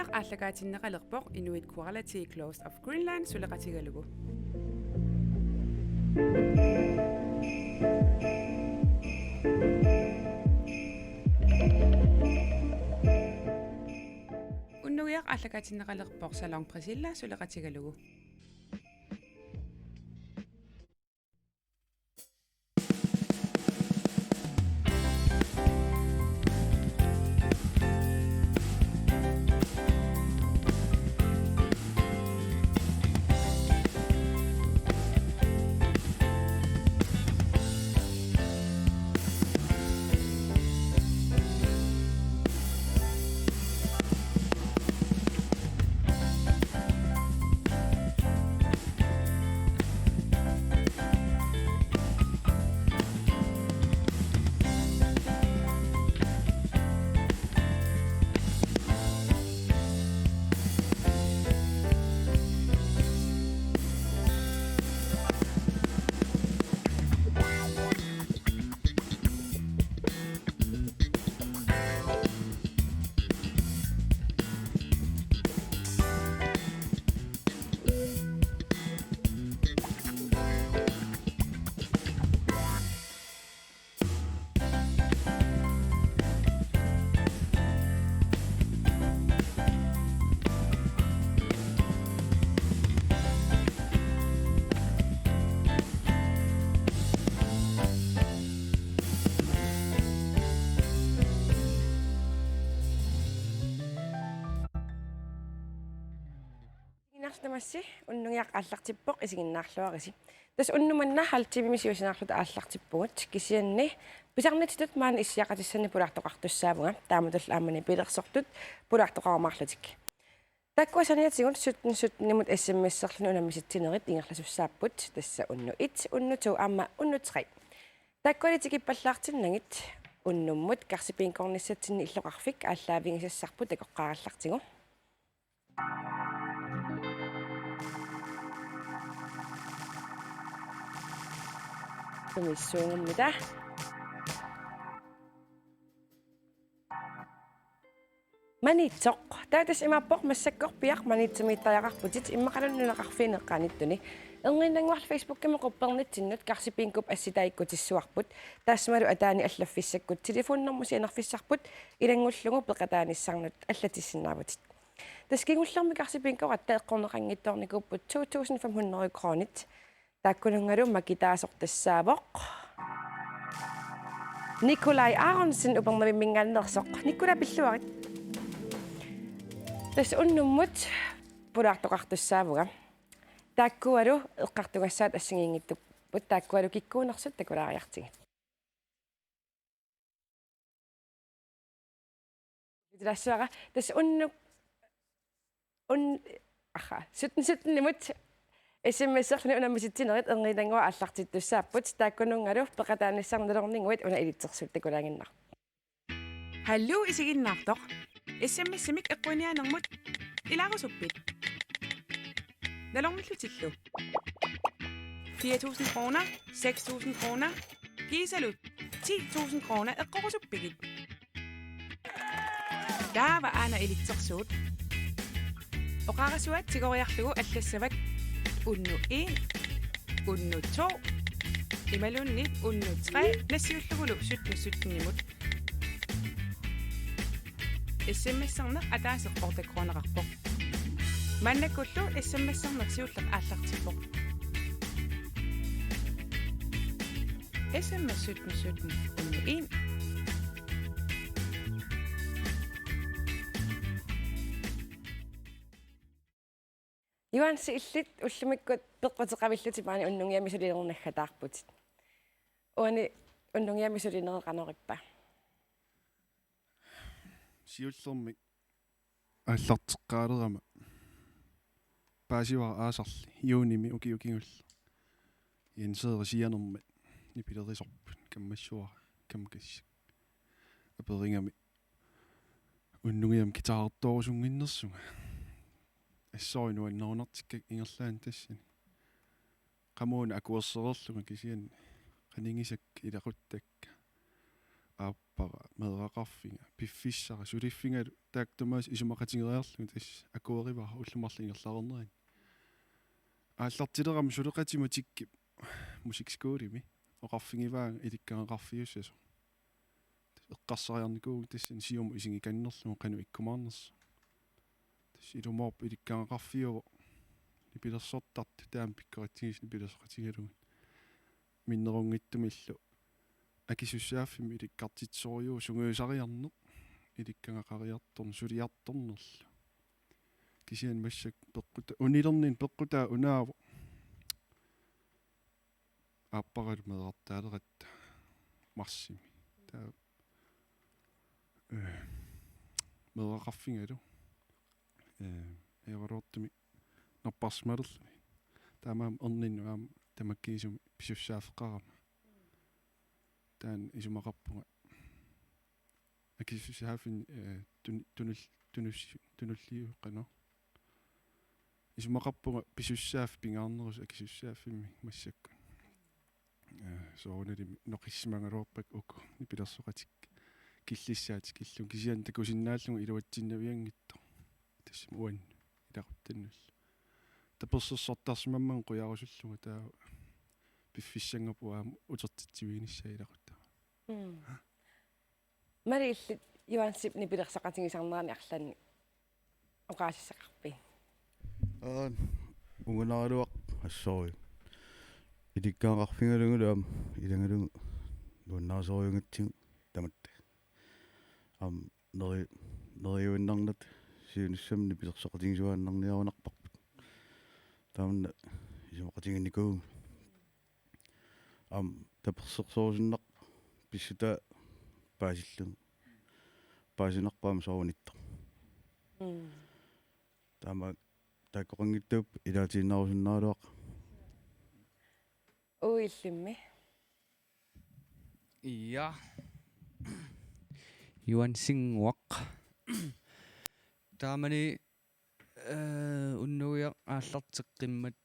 Unnuiaq aallakaatinneqalerpoq Inuit Quality Close of Greenland suleqatigalugu. Unnuiaq aallakaatinneqalerpoq Salong Priscilla suleqatigalugu. Namassi unnugiaq aallartippoq isiginnaarluarisi tas unnumanna haltivimisiusinаарluta aallartippugut kisianni pisarnatitut maan issiaqatissani pulaartoqartussaavuga taamatul aamani pilersortut pulaartoqarmarlutik takkuasaniatigun suttenimut sms-serluni unamisitsinerit ingerlasussaaput tassa unnu 1 unnu 2 aamma unnu 3 takkualitikippallaartinnagit unnummut karsipiinkornissatsinni illoqarfik ааллаавигисассарпут акоққараллартигу Tumissuungumita manitsoq taatas imappoq massakkorpiaq manitsamiittariaqarputit immaqalunnuleqarfiineqqaanittuni erninnanguarl Facebook-kami quppernitsinnut karsipiinkup assitaaikkutissuarput taasmalu ataani allaffissakkut telefonnermusi anerfissarput ilangullugu peqataanissarnut allatissinnaarputit taskingullermi karsipiinkoratta eqqorneqanngittornikuupput 2500 kronit takkunungalu makitaasortassaavoq Nikolai Aronsen upernavimingaannersoq Nikolai pilluarit tas unnummut pulaartoqartussaavuga takkualu eqqartugassaat assingiingittuput takkualu kikkuunersut takulaariartigit Tilassaaqa tas suttenimut SMS-erluni unamisitsinerit erniilangua аллартиттуссааппут тааккунунгалу пеқатааниссарнелернingуит уна илитсерсут такулаагиннар Hallo isiginnaartoq SMS-imik eqquinianermut ilaarusuppit nalormillutillu 4.000 kroner 6.000 kroner gisalut 10.000 kroner eqqorusuppigit taava aana ilitsersuut oqarasuat tigoriarlugu allassavak unnu 1 unnu 2 imalunni unnu 3 nassiullugulu suttenimut SMS-serner ataaseqqortakruaneqarpoq mannakullu SMS-serner siulleq aallartippoq SMS 17 unnu 1 Юанси иллит уллумиккут пеққутеқавиллутипаани уннунгиамисулинернаггатаарпут уани уннунгиамисулинереқанериппа сиуллермик аллартеққаалерама паасивара аасарли юуними укиукингулла янсеерисианермат нипилерисорпут каммассуара камкассак аперингами уннунгиам китаартоорусунгиннерсуга ассоинуаннерунартиккак ингерлаан тассани qamуuna акуерсерерлуга кисиан qanинgisак илақуттакка ааппара меэрақарфинга пиффиссара сулиффингалу таактумаас исумақатингериарлугу тас акуеривара уллумарлингерлаарнерин ааллартилерам сулеқатима тикки мусикскуулими оқарфингиваага иликкаақарфиуссасо эққарсариарникууг тассан сиуму исингиканнерлугу қану иккумаарнерс тас илумоорп иликкаақарфиуво нипилерсортарт таам пиккоратигис нипилерсоқатигалугу миннерунгиттумиллу акисуссааффими иликкартитсориу сунгуусариарнеқ иликкангақариарторн сулиарторнерлу кисиан массак пеққута унилернин пеққутаа унаава ааппарал меэртаалератта марсими таа меэрақарфингалу эварортми наппарсмалерлуни таамаам эрнинну аама тамаккиисуми писуссаафеқарама таан исумақарпунга акисуссааффин тунуллиу қано исумақарпунга писуссааф пингаарнерус акисуссааффимми массакку соонали ноқиссимангалуарпак уку нипилерсоқатик киллиссаатик киллун кисиан такусиннааллугу илуатсиннавиангитто тассам уан илақуттаннул таперсерсортарсимамман қуярусуллуга таа пиффиссангапуаа утертитсивигиниссаа илақутта мариллит юансип нипилерсақатигисарнерани арлаани оқаасиссақарпи унгунааруақ ассори иликкаақарфингалугулаам илангалугу нуаннаасориунгатсигу таматта нериуиннарнат сиунissамни пилерсоқатигисуааннарниарунарпарпут таамна исумақатигинникуу таперсерсоорусиннар писсута паасиллу паасинарпаама соорунитто таама таккоқангиттууп илаатииннарусиннаалуақ уиллимми Ja. Johan Singwak. Taamani unnuya aallarteqqillermat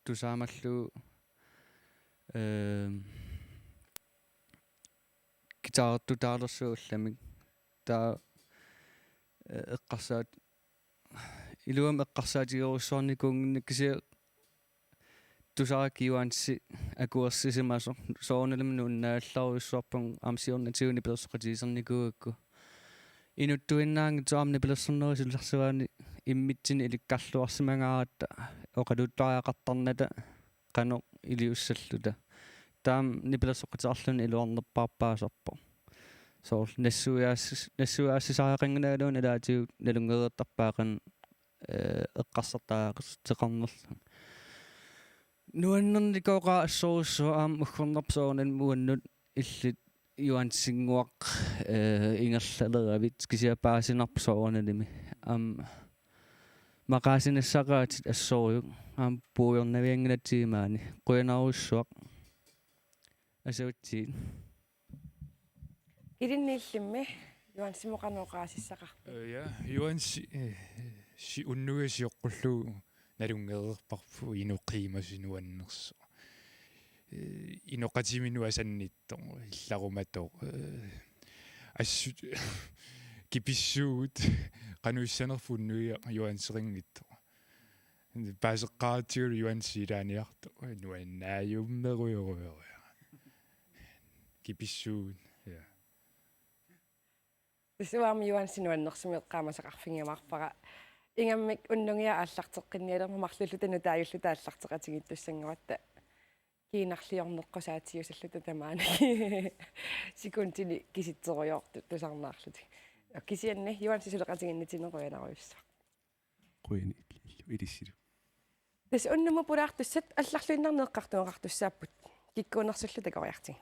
tusaamallu gitaartu taalersuullamik taa eqqarsaat iluam eqqarsaatigeruussoornikuunginnik kisia tusaakiuanssi akuersisimaaso soornelamnu unnaallarussuarpun amsiornatiuni pilersoqatiisernikugakku inuttuinnaangi tuamni pilersernerisularsuaani immitsin ilikkalluarsimangaaratta oqaluuttariaqartarnata qano iliussalluta taam nipilersoqatiarluni iluarnerpaarpaasarpo soor nassuaassisariaqangunaaluun alaatiu nalungereertarpaaqan eqqarsartaaqerteqarnerlu nuannernikooqa assorussua aam uggornerpsoonan muannut illit Johan Singwak ingerlalerabit kisiapaasinarpsoornalimi maqaasinassaqaatit assoriuk puuyornavianganatiimaani quyanarussuaq asautsiin илиннииллимми Johan Simoqanuoqaasissaqarpu ja Johan si unnuasiоққуллуу налунгеерпарфу инуқимасинуаннерсо иноқатимину асаннитто илларумато ассу киписсуут кануиссанерфуннуя юансерингитто пасеққаатиу юансилааниарто нуаннааюммеруйоруйоруя киписсуут я исуарми Johan Sinuannersimiеққаамасақарфингамаарпара ингаммик уннугиа ааллартеққинниалерма марлуллутану тааюллута ааллартеқатигиттуссангаватта kiinarliorneqqosaatiusallute tamaani sikuntili kisitseruyortu tusarnaarluti kisianni Johan sisuleqatiginnitineruinaruissa quini ilissilu tas unnumu pulaartussat алларлуиннарнеэққартуеқартуссааппут киккуунерсуллу такориарти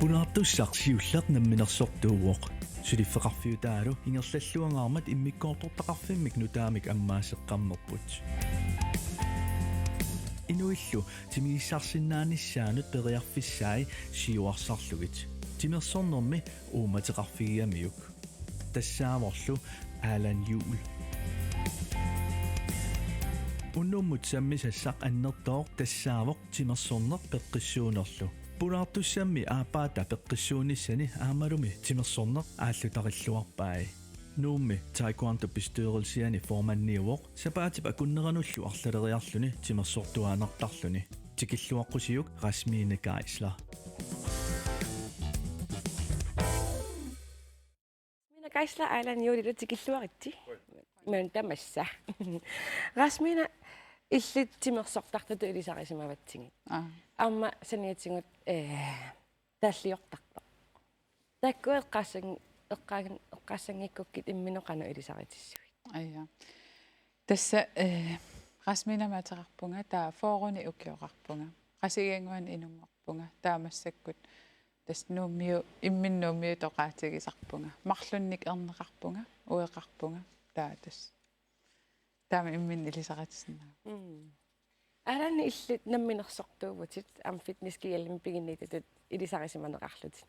пулаартуссарсиуллеқ намминерсортууоқ сулиффеқарфиутаалу ингерллаллуангаармат иммиккоортортақарфиммик нутаамик аммаасеққаммерпут инуиллу тимигиссарсиннааниссаанут периарфиссаи сиуарсарлугит тимерсорнерми ууматеқарфигиамиук тассааворлу аалан юул уннууммут самми сассақ аннертоо тассаавоқ тимерсорнер пеққиссуунерлу пулаартуссамми аапаата пеққиссуунissani аамалуми тимерсорнер ааллутариллуарпаи нуумми таеквондо пистуерилсиани форманниуоқ сапаатип акуннерануллу арлалериарлүни тимерсортуаанартарлүни тикиллуаққусиук Rasmine Geisler. Rasmine Geisler айлан юулилу тикиллуаритти мен тамасса Rasmine иллит тимерсортартуту илисарисимаватсиги амма саниатсигут тааллиортарпа таккуэққассаг эққассангиккуккит имминеқану илисаритиссуи ая тасса Rasmine матерарпунга таа фооруни укиоқарпунга qasigianguan inunngorpunga taamassakкут тас нууммиу имминнууммиу тоқаатигисарпунга марлунник ернеқарпунга уеқарпунга таа тас таама иммин илисаратиссинаа алани иллит намминерсортуувутит ам фитнес киаллим пигиннитут илисарисиманеқарлутит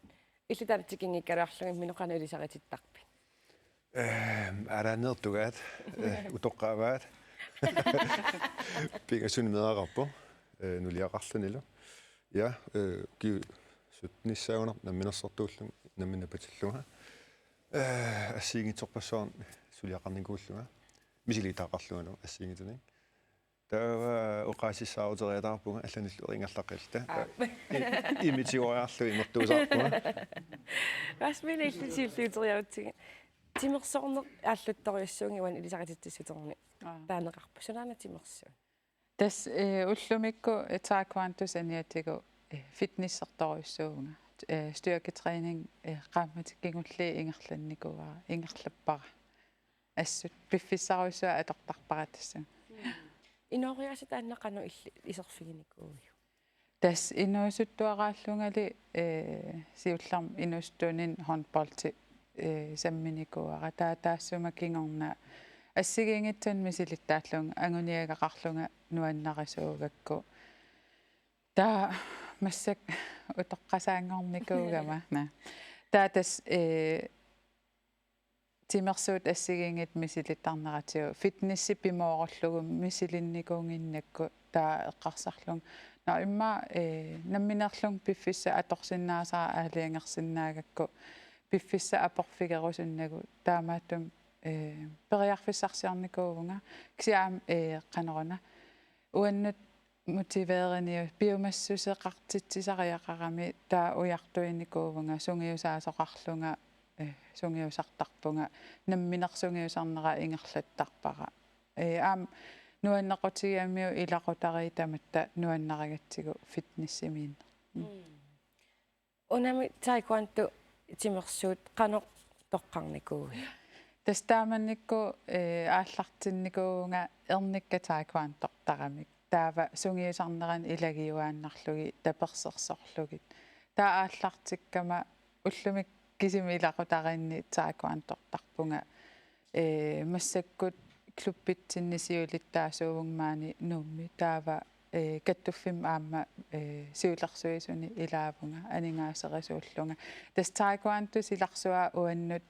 иллитаатикингиккалуарлуги миноқану илисарититтарпи аранертугаат утоққааваат пигасуни медақарпу нулиақарлунилу я ки сутниссаагунер намминерсортууллун намминапатиллунга ассиигиторпассуарн сулиақарникууллунга мисилитаақарлугану ассиигитуни таа оқаасиссаарутериатаарпунга алланиллу рингерлаққилта имитигориарлу имертуусаарпунга Rasmine иллитиуллуутериавутсиги тимерсорнер ааллутториуссуунгиван илисарититтиссутерни таанеқарпу сунаана тимерсуу тас уллумикку таеквондус аниатигу фитнессерториуссуунга стyrketraining qaammatikingulli ingerlannikuvaa ingerlappara assut piffissаруйсуа атортарпаратасса инориасит ааннеқану илли исерфигиникууйу тас инуусуттуарааллунгали сиулларм инуустуунин handballти самминикуара таассума кингорна ассигингитсун мисилиттааллунга ангуниагақарлунга нуаннарисуугакку таа массак утоққасаангорникуугама на таатас тимерсуут ассигингит мисилиттарнератиу фитнесси пимоорлугу мисилинникуунгиннакку таа эққарсарлун на имма намминерлун пиффисса аторсиннаасаа аалиангерсиннаагакку пиффисса апорфигерусуннагу таамааттум периарфиссарсиарникуувнга ксиаам канерона уаннут мотивеерниу биомассусеқартитсисариақарами таа уяртуинникуувнга сунгиусаасоқарлунга сунгиусартарпунга намминерсунгиусарнера ингерлаттарпара аам нуаннеқутигиамиу илақутаритаматта нуаннарагатсигу фитнессимиин унами таеквондо тимерсуут қано тоққарникууи тастааманникку ааллартинникуунга ерникка таеквондортарамик таава сунгиусарнеран илагиуааннарлуги таперсерсорлугит таа ааллартиккама уллумик кисими илақутаринни таеквондортарпунга массаккут клуббитсиннисиулиттаасуугмаани нуумми таава каттуффим аама сиуларсуисуни илаавунга анингаасерисууллунга тас таеквондус иларсуа уаннут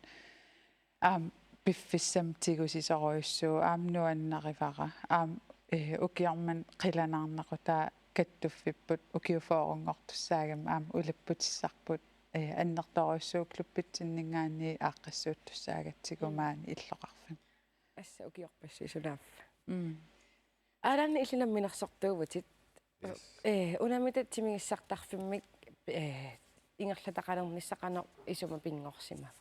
аам пиффиссам тигусисоруйуссуу аамнуаннаривара аам укиарман қиланаарнақутаа каттуффиппут укиуфоорунгортуссаагам аам улаппутиссарпут аннерторуйуссуу клуббитсиннингаани ааққиссууттуссаагатсигумаани иллоқарфин асса укиорпассисулааффа алани иллинамминерсортуувутит унамита тимигиссартарфиммик ингерлатақалерниссақано исума пингорсимав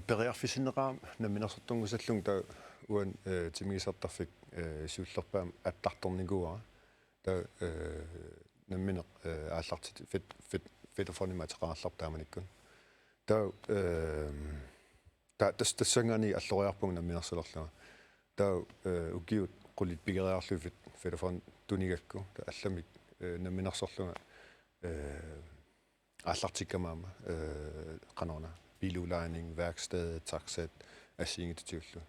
периарфисинеқаам намминерсортунгусаллун таа уан тимигисартарфик сиуллерпаам аттарторникуара таа намминеқ ааллартит фитофониматеқаарлар тааманиккун таа тассангани аллориарпунг намминерсулерлуга таа укиут qullit pigeriarlufit fitofon tunigakku ta allamik намминерсорлуга ааллартиккамаама qanorna bilulaaning værksted taxat assingitutiullu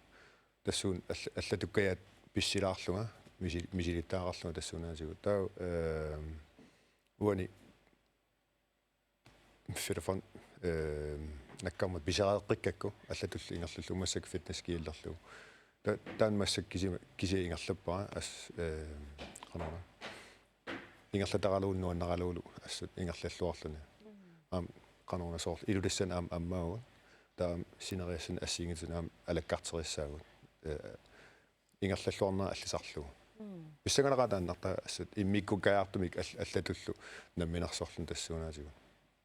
tassuun allatukkayaat pissilaarluga misilittaararluga tassuunaasigu taa uani fitofon nakkaamut pisereeqqikkakku allatullu ingerlullu umassak fitness kiillerlu таан массак киси ингерлаппара ас канана ингерлатаралууннуаннаралуулу ассут ингерллаллуарлуни аам канана соор илулиссан аам аммаагу таам синериассан ассиингитун аам алаккартериссаагут ингерллаллуарнера аллисарлугу писсагалераатааннарта ассут иммиккукаартумик аллатуллу намминарсорлун тассуунаатигу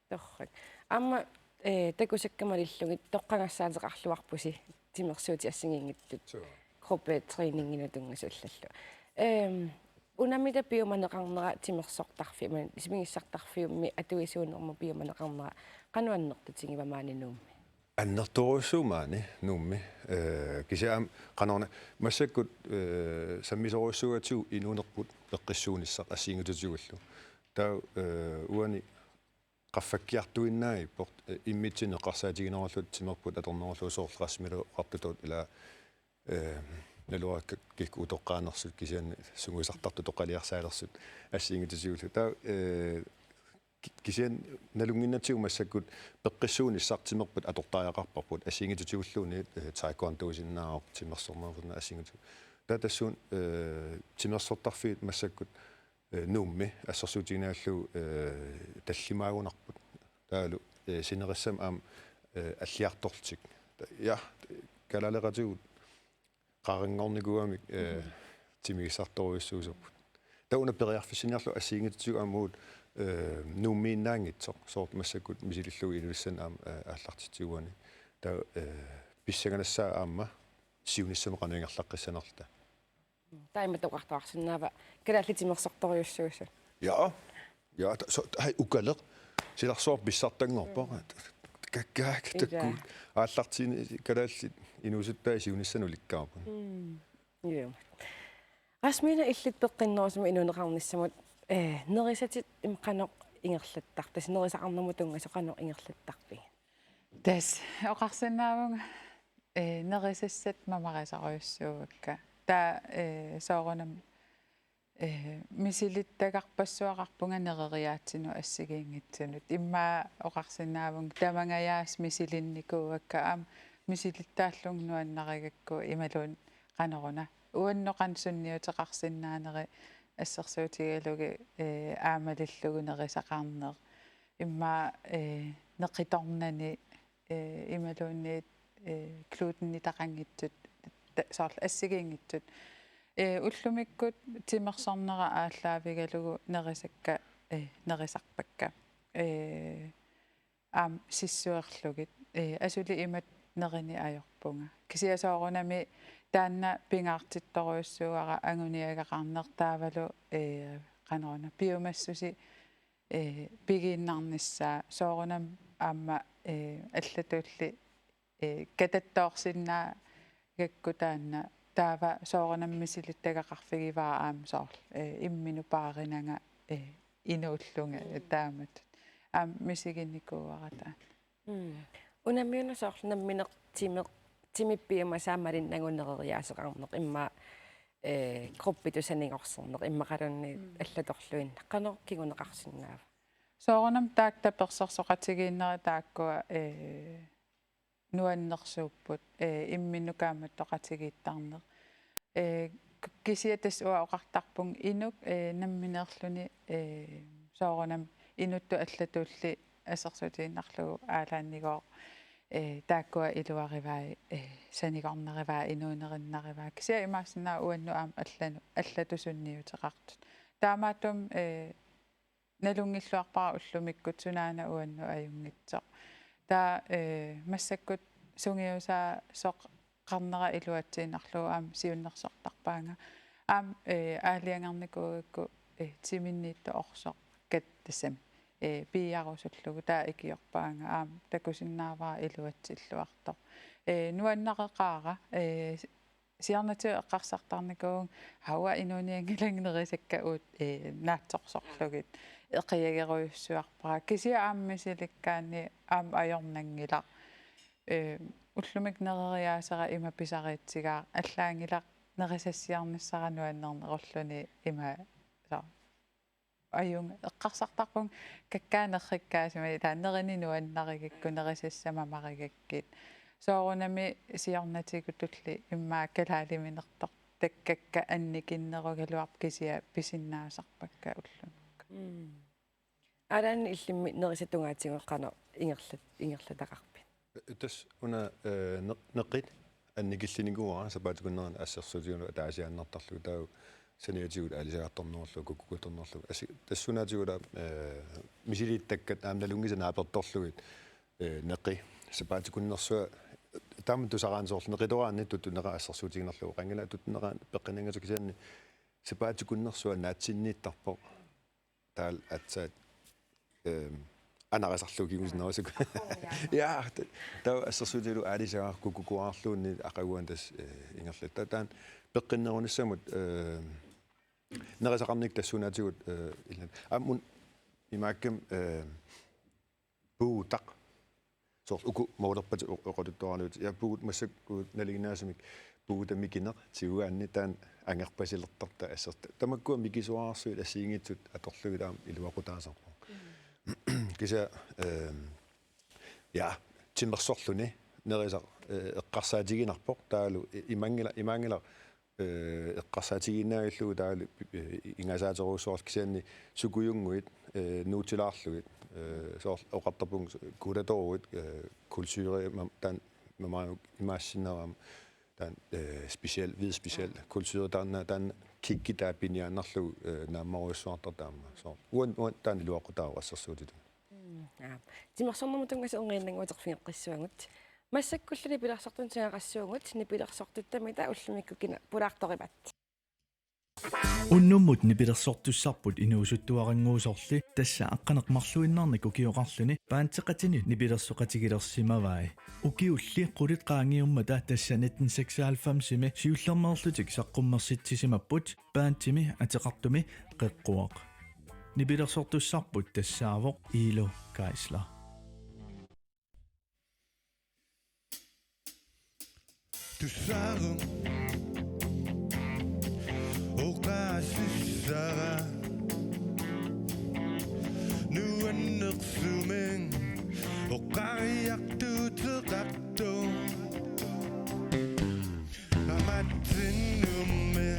торрак амма такусаккамалиллугит тоққангассаатеқарлуарпуси тимерсуути ассигингиттут группе тренингина тунгасаллаллу унамита пиуманеқарнера тимерсортарфи исмигиссартарфиумми атуисуунерма пиуманеқарнера кануаннертутингивамаанинуумми аннерторуссуумаани нуумми кисаам канорна массаккут саммисоруссугатсуу инуунерпут пеққиссуунissaq ассиингутутигуллу таа уани qaffakkiartuinnaai port immitsinneqarsaatiginerullut timerput atornerullu soorlerasmilu qartutut ila naluakka kikku utoqqaanersut kisian sunguisartartu toqaliarsaalerssut assiingututiullu taa kisian nalunginnatiu massakkut peqqissuunissaq timerput atortaajaqarparput assiingututiulluuni taekwondo-sinnaaq timersornerputna assiingutu taa tassuun timersortarfiit massakkut nuummi assersuutiginaallu tallimaagunarput taalu sinerissam aam аллиарторлутик я калалератигут qarinngornikuamik тимигисарторуйуссуусерпут тауна периарфиссиниарлу ассиингитсуг аммуут нууммииннаангитсоқ соорт массакут мисилиллуг илулиссан аам ааллартитсугуани таа писсаганассаа аама сиуниссаме qanuingarlaqqissanerta таима тоқартуарсинаава калааллитимерсорторюссуусу ja så hej ukalek силарсоор писсартангорпара каккаак таккуут ааллартини калаалли инусуттаа сиунissануликкаарпун я асмина иллит пеққиннерусма инунеқарниссамут нерисатит имқаноқ ингерлаттартас нерисақарнерму тунгасоқаноқ ингерлаттарпи тас оқарсинаавунга нерисассат мамарисаруйуссуукка таа соорунам мисилиттагарпассуақарпунга нерeriaатсину ассигиингитсунут иммаа оқарсинаавун тамангаяас мисилинникууакка аам мисилиттааллун нуаннаригакку ималуун канеруна уанноқансунниутеқарсинаанери ассерсуутигалуги аамалиллугу нерисақарнер иммаа неқиторнани ималуунниит клуутенни тақангитсут саарл ассигиингитсут уллумиккут тимерсарнера ааллаавигалугу нерисакка нерисарпакка аам сиссуерлугит асули имат нерини ajorpunga кисиасоорунами таанна пингаартитторуйуссуара агуниагақарнертаавалу канеруна биомассуси пигииннарниссаа соорунам аама аллатуулли кататтоорсиннаа гакку таанна таава соорунаммисилиттагақарфигиваа аам соорл иммину пааринага инууллунга таамат аам мисигинникууарата унамиуна соорлнамминеқ тимиппиума саамалиннагуннерeriaасеқарнеқ имма группитусанингорсернеқ иммақалунни аллаторлуинна қанер кигунеқарсинаава соорунам таакта персерсоқатигииннери тааккуа нуаннерсууппут имминнукааматтоқатигииттарнеқ кисиатас уа оқартарпун инук намминеерлүни соорунам инутту аллатуулли асерсутииннарлугу аалааннигоо тааккуа илуариваа санигорнериваа инуунериннариваа кисиа имаассинаа уанну аам аллатусунниутеқартут таамаатум налунгиллуарпара уллумиккут сунаана уанну аюнгитсоқ таа массаккут сунгиусаа соқ qarnera iluatsiinarluu aam siunnersortarpaanga aam aaliangarnikugakku timinniittu orsoq kattassam piiarusullugu taa ikiorpaanga aam takusinnaavara iluatsilluartoq nuannaqeqaara siarnatu eqqarsartarnikuun hawa inuuniangilanginerisakka uut naatsorsorlugit eqiageruyussuarpara kisia aammisillikkaanni aam ajornangila уллумик нерeriaasера има писариитсигаа аллаангила нерисассиарниссарануаннернеруллуни има аюн эққарсартарпун каккаанерриккаасима тааннерини нуаннаригакку нерисассамамаригаккит soorunami siornatigutulli immaa kalaaliminertoq takkakka annikinnerugaluarp kisia pisinnaasarpakka ullunuk Alan illimmi nerisatungaatigоqqano ingerlataqarpi. Тас уна неққит анникиллинигуара сапаатукуннерна ассерсутиуну таасианнартарлу тау саниатигут алисаартарнерлу куккуторнерлу аси тассунаатигула мисилииттаккат аамналунгисанааперторлугит неққи сапаатукуннерсуа таамат тусараансоорлу неқитораанни туттунера ассерсутигнерлу қангала туттунера пеққинангасукисианни сапаатукуннерсуа наатсиннииттарпо таал атсаат анарасарлугиусинерусук я таа ассерсутилу аалисаа куккуаарлуунни ақагуан тас ингерлатта таан пеққиннеруниссамут нерасақарник тассунаатигут илан аммун имааккам буутақ сорт уку моодерпати оқотуттуарнуут я буут массаккуут налигинаасамик буутамикинеқ тигуаанни таан ангерпасилертарта ассерта тамаккуа микисуаарсуит ассиингитсут аторлугилаам илуақутаасарпо киса я тиммерсорлуни нерисақ эққарсаатигинарпоқ таалу имаангила эққарсаатигиннаагиллугу таалу ингасаатеруусуарл кисианни сукуюнгуит нуутилаарлугит соор оқартарпун кулаторуит культуре таан мама имаассинерам таан специал вид специал культуре таан киккитаа пиниааннарлу нааммаруйссуартар таама соор уан таан луақутааруассерсуутиту Тимерсорнэрмутунгас унгииннангуатерфингеққиссуангут массаккуллуни пиларсортун сиақассуугут нипилерсортуттамита уллумиккукина пулаарторипат Unnumut nipilersortussarput inuusuttuarangguusorli tassa aqqaneqmarluinnarnik ukiuqarluni paanteqatini nipilersoqatigilersimavai ukiulli qulit qaangiummata tassa 1996 siullermerlutik saqqummersittisimapput paantimi ateqartumi qeqquaq nipilersortussarput tassaavoq Ilo Kaisla Tussarum Oqaasissara nuanneqsumen oqariartuuteqartu amatsinnumme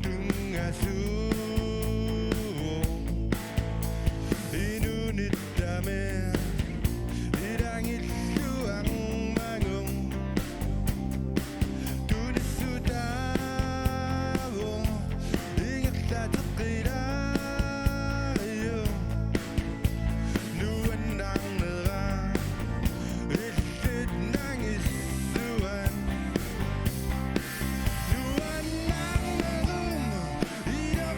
tungasu inunittame irangilluang mangum tunissuta Ida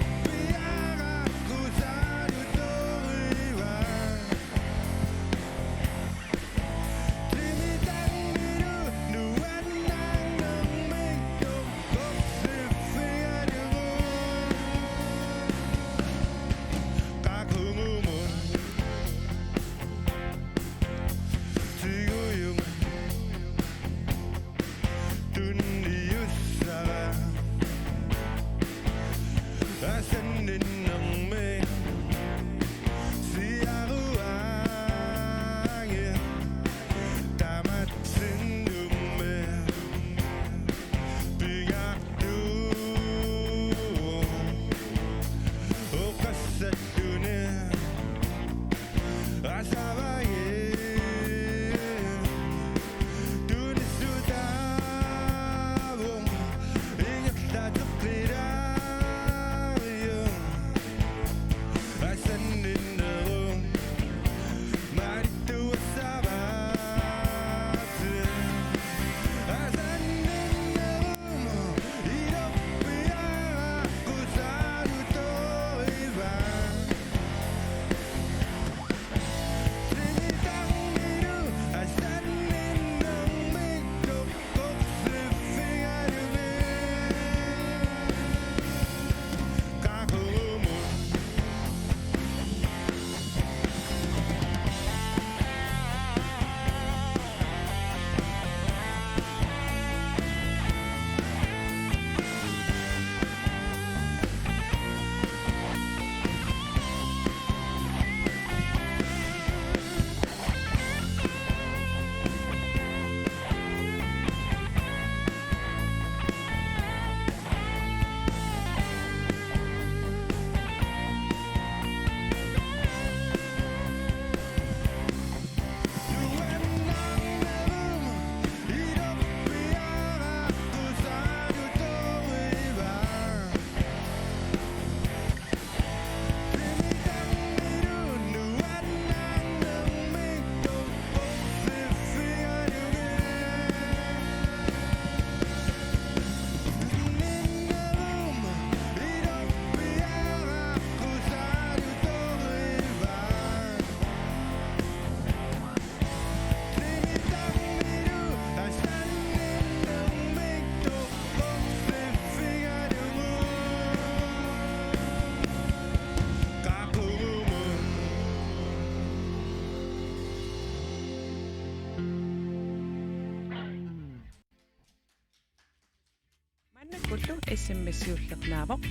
aqullu SMS-iullernaavoq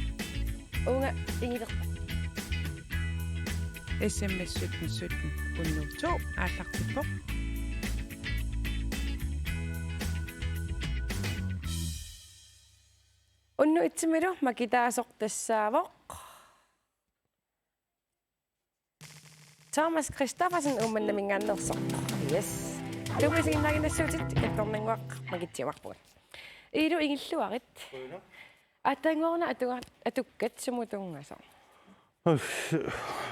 Unga ingilaq SMS 17 17 102 aallartippoq unnu itsimilu makitaasoq tassaavoq Thomas Christoffersen ummannamingaannersoq yes Tumisinnaginassuutit kattornanguaq makittiuarpugut Ilu ingilluarit Атангорна атуккат сумутунгасо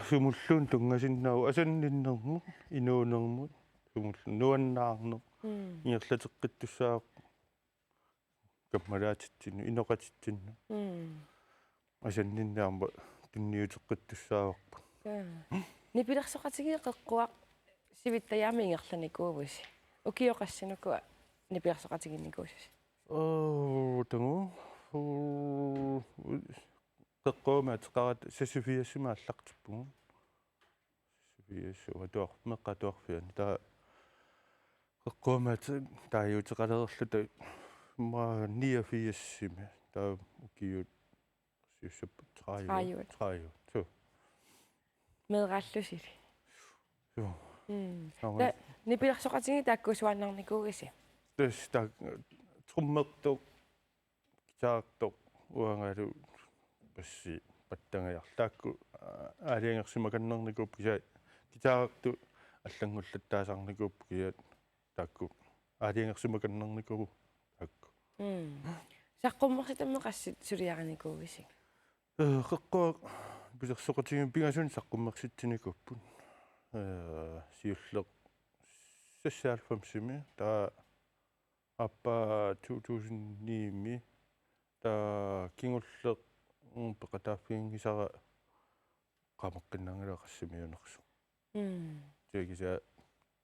сумуллуун тунгасиннау асанниннэрму инуунэрмут сумуллу нуаннаарнер иерлатеққиттуссаақ каммалаатитсину иноқатитсинну асанниннаама тунниутеққиттуссааварпу нипилерсоқатиги қеққуақ сивиттаяами ингерланикуувуси укиоқассинукуа нипилерсоқатигинникуусис тангу qeqqooma teqarat sasifiassima allartippugu sasifiassu atuar meqqatuarfiani taa qeqqooma taayuuteqalererluta ma 89 taa ukiut siussap traaju so meeqaallusili so nipillersoqatigi taakkuusuannarnikuugisi tas ta trummertoq kitaartoq uangalu passi pattangayarlaakku aaliangersimakannernikууp kisa kitaartu аллангуллаттаасарникууп кият таакку аалиангерсимаканнерникуу таакку саққуммерситаммеқассит сулиараникуугисик қеққуа пилерсоқатигин пигасун саққуммерситсиникуппут сиуллеқ сассаалфамсими таа аппа 2009ми таа кингуллеқ пеқатааффингисара qamaqqinnarngaleqassimiunersu тегиса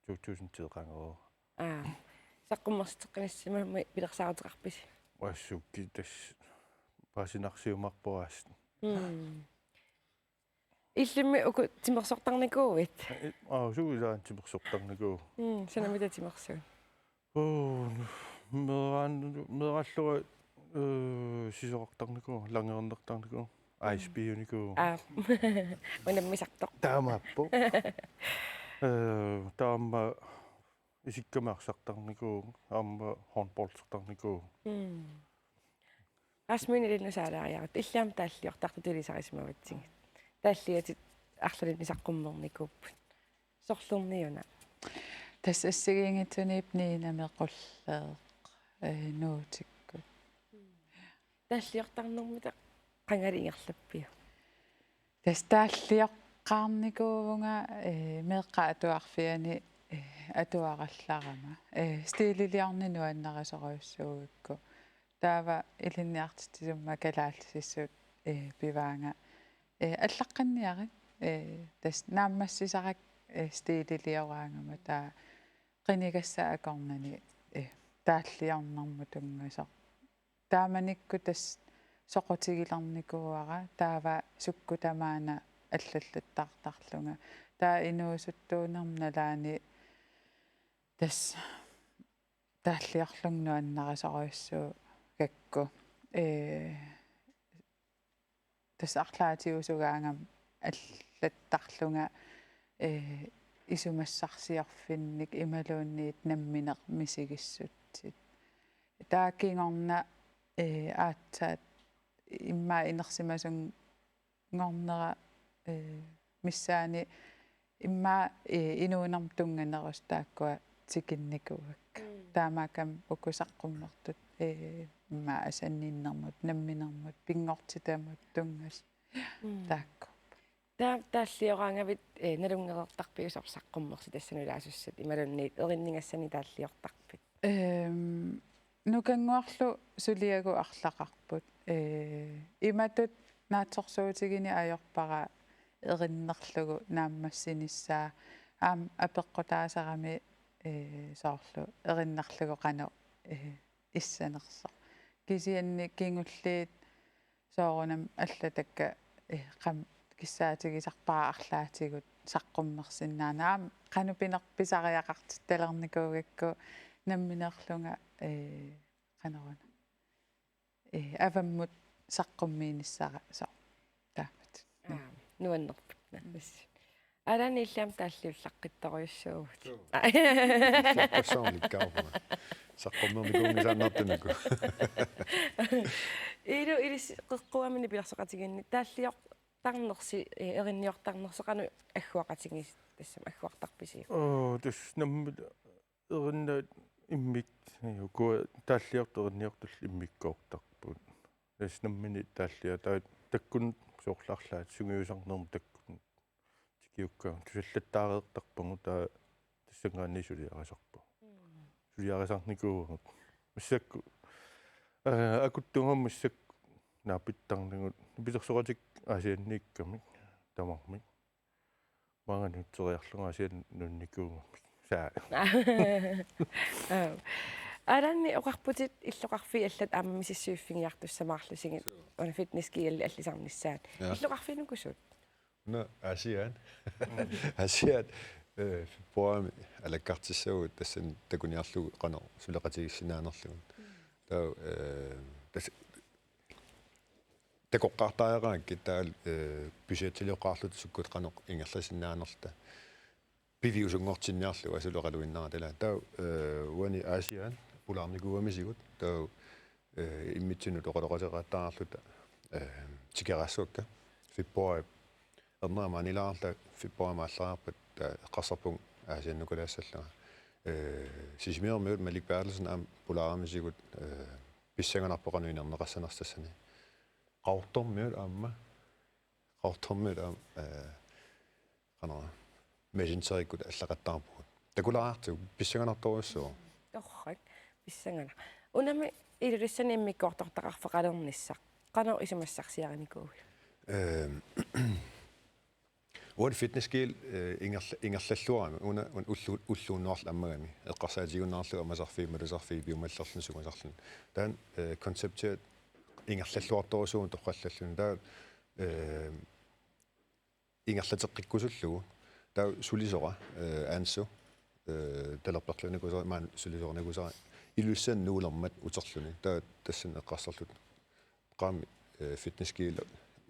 2000 qangoo саққуммерситеққинассимамми пилерсааратеқарписи уассукки тас пасинарсиумарпуаас иллимми уку тимерсортарникуувит сууилаан тимерсортарникуу санамита тимерсуун мераллуга сисоқартарникуу лангернертарникуу айспиуникуу манаммисартоқ таамааппу таама исиккамаарсартарникуу аама хорнболсартарникуу асминилиннусаалаариарат иллаам тааллиортарту тулисарисимаватсиг тааллиатит арлалин исаққуммерникууппут сорлерниуна тас ассагингитсунип ниинамеқуллеэқ нуутиккут тааллиортарнэрмита qangalingerlappiu тас тааллиоққарникуувнга меэққа атуарфиани атуаралларама стилилиарнину аннарисоруйуссуугикку таава илинниартитсумма калааллисиссут пиваанга аллаққанниарит тас нааммассисарак стилилиораангама таа қинигасса акорнани тааллиарнарму тунгасоқ тааманикку тас соқутигиларникууара таава суккутамаана аллаллаттаартарлунга таа инуусуттуунерналаани тас тааллиарлугну аннарисоруйуссуу какку тас арлаатиусугаангам аллаттарлунга исумассарсиарфинник ималуунниит намминеқ мисигиссутсит таакингорна аатсаат имма инерсимасун ngornera missaani imma inuunarm tunganerus taakkua tikinnikuvakka taamaakam ukusaqqummortut imma asanninnermut namminermut pingortitamut tungas taakku тааллиораангавит налунгерертарпиусорсаққуммерси тассанулаасуссат ималунниит эриннингассани тааллиортарпит нукангуарлу сулиагу арлақарпут иматут наатсорсуутигини аёрпара эриннерлугу нааммассиниссаа аам апеққутаасарами соорлу эриннерлугу қано иссанерсо кисианни кингуллиит соорунам аллатакка қам киссаатигисарпаа арлаатигут саққуммерсиннаанаам қанупинерписариақартитталерникуугакку намминерлунга қанеруна аваммут саққуммииниссара со таамат нуаннерпут насс алани иллаам тааллиуллаққитторюссуугут Лаппассаарниккаарпуга саққуммерникуунгисааннартунакку илис қеққуамини пиларсоқатигинни тааллиор тарнерси эринниортарнерсоқану аггуақатигис тассам аггуартарписиу тас наммит эриннаат иммик ку тааллиортеринниортул иммиккоортарпут тас наммини тааллиа таат таккун соорлаарлаат сунгиусарнерм таккун тикиукка тусаллаттаареэртарпагу таа тассангаанни сулиарасарпу сулиарасарникуугут массакку акуттунгам массак наапиттарнигут пилерсоратик асианниккамик тамармик маанганутсериарлунга асиан нунникуугамик саа алани оқарпутит иллоқарфи аллат аама мисиссуиффигиартуссамаарлусигит уна фитнескиалли аллисарниссаат иллоқарфинукусут на асиан асиат поам алаккартиссагут тассан такуниарлугу қано сулеқатигиссинаанерлугун таа тас такоққартаараакки таал бюджетилиоқарлут суккут қано ингерласиннаанерта пивиусунгортинниарлугу асулеқалуиннара тала таа уани асиан пулаарникуамисигут таа иммитсину тоқолоқатерааттаарлута тикерассуакка фиппоа эрнераманилаарла фиппоа мааллаарпат qassarpung aasiannukulaassalluga sisimiormiut Malik Bertelsen am pulaaramisigut pissanganarpoqanuinerneqassanertassani qaurtormiut aamma qaurtormiut am qanara messengerikut allaqattaarpugut takulaartu pissanganartorussuu torrak pissangana unami ilurissani immikkoortortaqarfaqalernissaq qano isumassarsiarinikuul Uan fitnesskiel ingerlalluarami una ulluunnuarl ammagami eqqarsaatigunnaarlu amasarfiimma lusarfii biumallerlun sugasarlun taan konseptiat ingerlalluartorusuun torqallallun taa ingerlateqqikkusullugu taa sulisora aansu talerperlunakusari maan sulisornakusari ilussan nuulermat uterluni taa tassan eqqarsarlut qaami fitnesskiel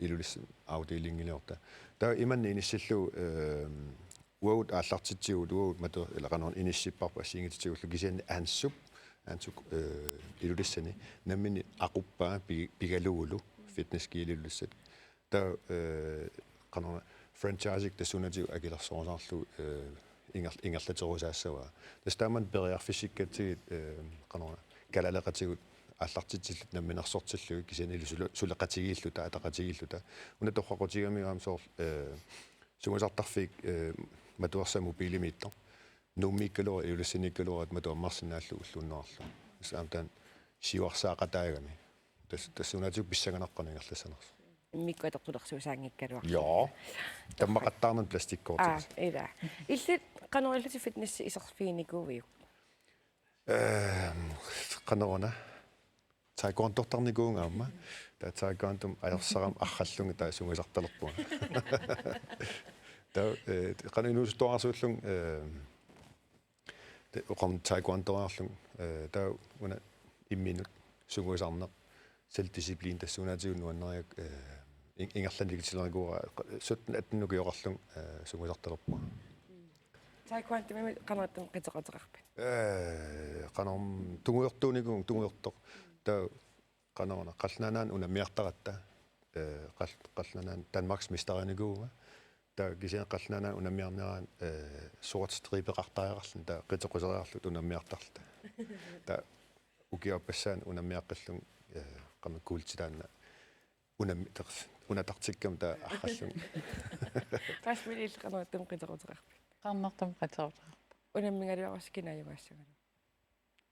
ilulissan afdelingiliorta taa imanni inissallu uut aallartitsigut uut matu ilaqanorn inissipparpa assiingititsigullu kisianni aansup ilulissani nammini aquppaa pigaluulu fitnesskiilulissat taa qanora franchising tassunatiu akilersoorsaarlu ingerlaterusaassawa tastaaman periarfissikkatigit qanora kalaleqatigut аллартитсиллут намминарсортиллуги кисани сулеқатигииллута атақатигииллута уна тоққақутигамигаам соор сугасартарфик матуарса мобилимииттор нуммиккалуа иулассиниккалуарат матуаммарсинааллу уллуннаарлу саамтан сиуарсаақатаагами тассунатиу писсаганаққанингерлассанерс миккуатортулерсуусаангиккалуар яа таммақаттаарнан пластиккоортис ила иллит канориллути фитнесси исерфиникууиу канорона taekwondo-tarnikuungaamma taa taekwondo ajerssaram arrallunga taa sungasartalerpua taa qanuinuusutoarsuullung oqam taekwondo-aarlung taa una imminut sungasarneq selvdisciplin tassunaatigun nuanneriak ingerlandigitilerikuura sutten atnukiorarlung sungasartalerpua taekwondo mimi qanartum qiteqateqarpit qanorm tunguyortuunikuun taa qanarna qallanaan unammiartaratta qallanaan Danmarks mesterinikuuga taa kisian qallanaan unammiarneraan sortstripeqartariarlun taa qitequseriarlut unammiartarta taa ukioppassaan unammiaqqallun qamikkuultilaanna unatartikkam taa arrallun qasmilil qanartum qiteqateqarpit qarnertum qiteqateqarpit unammingaluaraskinaajugaassaga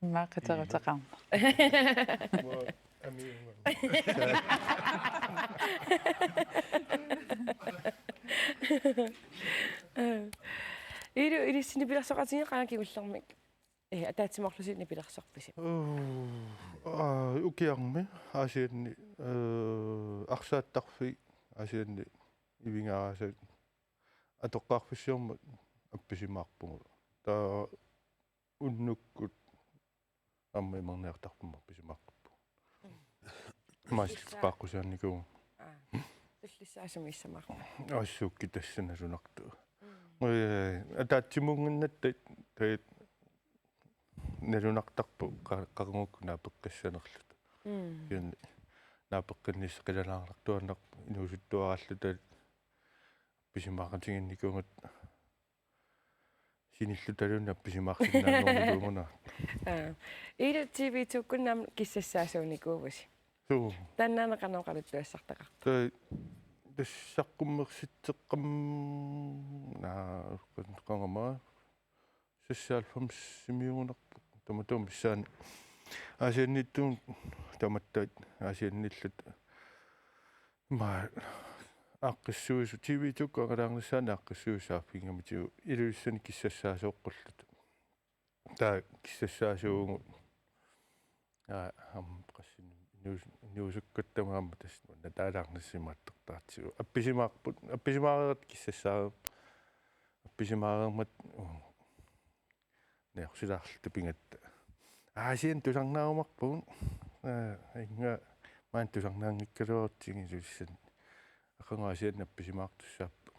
ما قترتقام илиссини пиларсоқатиги qanakigullermik атаатсиморлусини пиларсарписи укиарми асианни арсааттарфи асианни ивингараасат атоққарфиссиорма апписимаарпугу таа уннуккут аммимерниартарпумма писимааққуппу маасилтеқааққусаанникуу туллиссаасумиссамарпа ассуукки тассаналунарту атаатсимунгиннатта таит налунартарпу қақунгуккунаа пеққассанерлут киан наапеққиннис қилалаарлартуаннақ инуусуттуараллута писимаақатингинникунгат синиллуталуна писимаарсиннааннормикуунгуна иила тв туккуннаам киссассаасууникуувас суу таннаанеқарнооқалуттуассартақар тассаққуммерситсеққам қангама сассаалфам симиугунарпу таматуум миссаан асианниттуун таматтаат асианниллут ма аққиссуису тв туккагалаарнссаана аққиссуисааффингамитигу илуиссани киссассаасооққуллут таа киссассаасуугу қассин нуусуккаттамаама тассна таалаарнассимааттортаатсигу апписимаарерат киссассаа апписимаарермат неорсилаарлу пингатта аасиан тусарнаарумарпугун инга маан тусарнаангиккалуартиги сулиссан ақангаасиан апписимаартуссааппу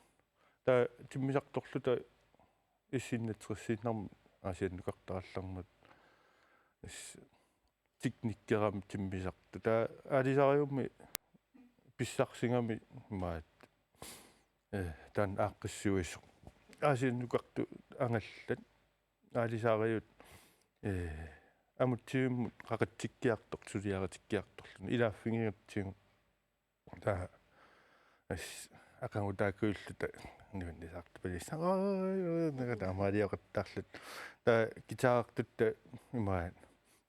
таа тиммисарторлута иссиннатсерсииннарма аасианнукартараллармат тикниккерам тиммисарту таа алисариумми писсарсингами маат таан ааққиссуисо аасианнукарту ангаллат алисариут амутсиуммут қақатсиккиартор сулиаратиккиарторлу илааффигингатсигу таа ас акангутаакуиллута ниваннисаарту палиссаа нагатаамаалиоқаттарлут таа гитаартутта имаат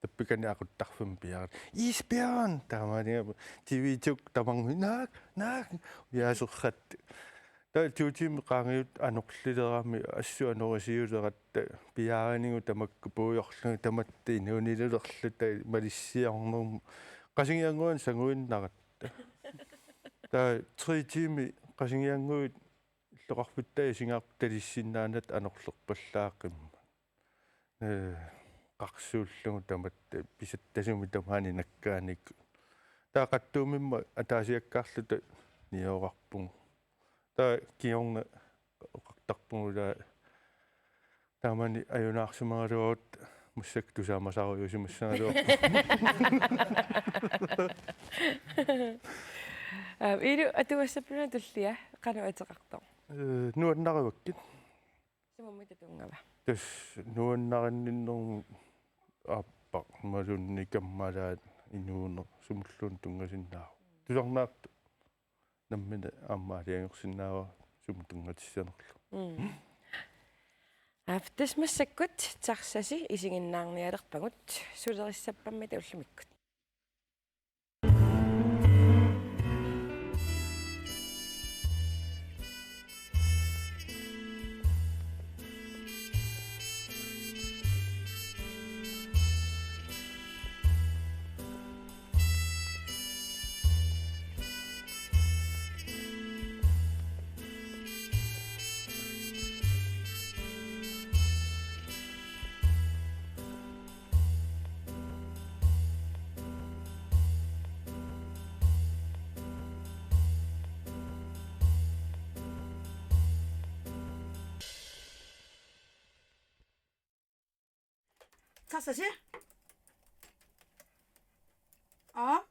таппикани ақуттарфам пиарат Isbjørn таамаалига TV2 тамангунаак наак яасеррат таа тиутим qaangiut аноқлилерами ассуанорисиулератта пиааранигу тамакку пуйорлугу таматта инуунилулерлута малиссиарнерм qasинgianguan sanguinnaratта таа 3 тими qasинgianguut иллоқарфуттай сингаарталиссиннаанат анерлерпаллааққимма qarsuullungu tamatta pisattasumi tamaani nakkaanik taaqattuumimma ataasiakkaarluta niorarpungu taa kiorna oqartarpungula taamani ajunaarsumaruut mussak tusaamasaruusimassangaluorpu иилу атуассаппуна туллиа қану атеқартор нуаннариваккит симуммита тунгава тас нуаннаринниннэрму ааппа малунни каммалаат инуунер сумуллуун тунгасиннаа тусарнаарту наммина ааммаалиангерсиннаава сумтунгатиссанерлу афтас массаккут тарсаси исигиннаарниалерпагут сулериссаппамми тауллумиккут 찼어지? 어?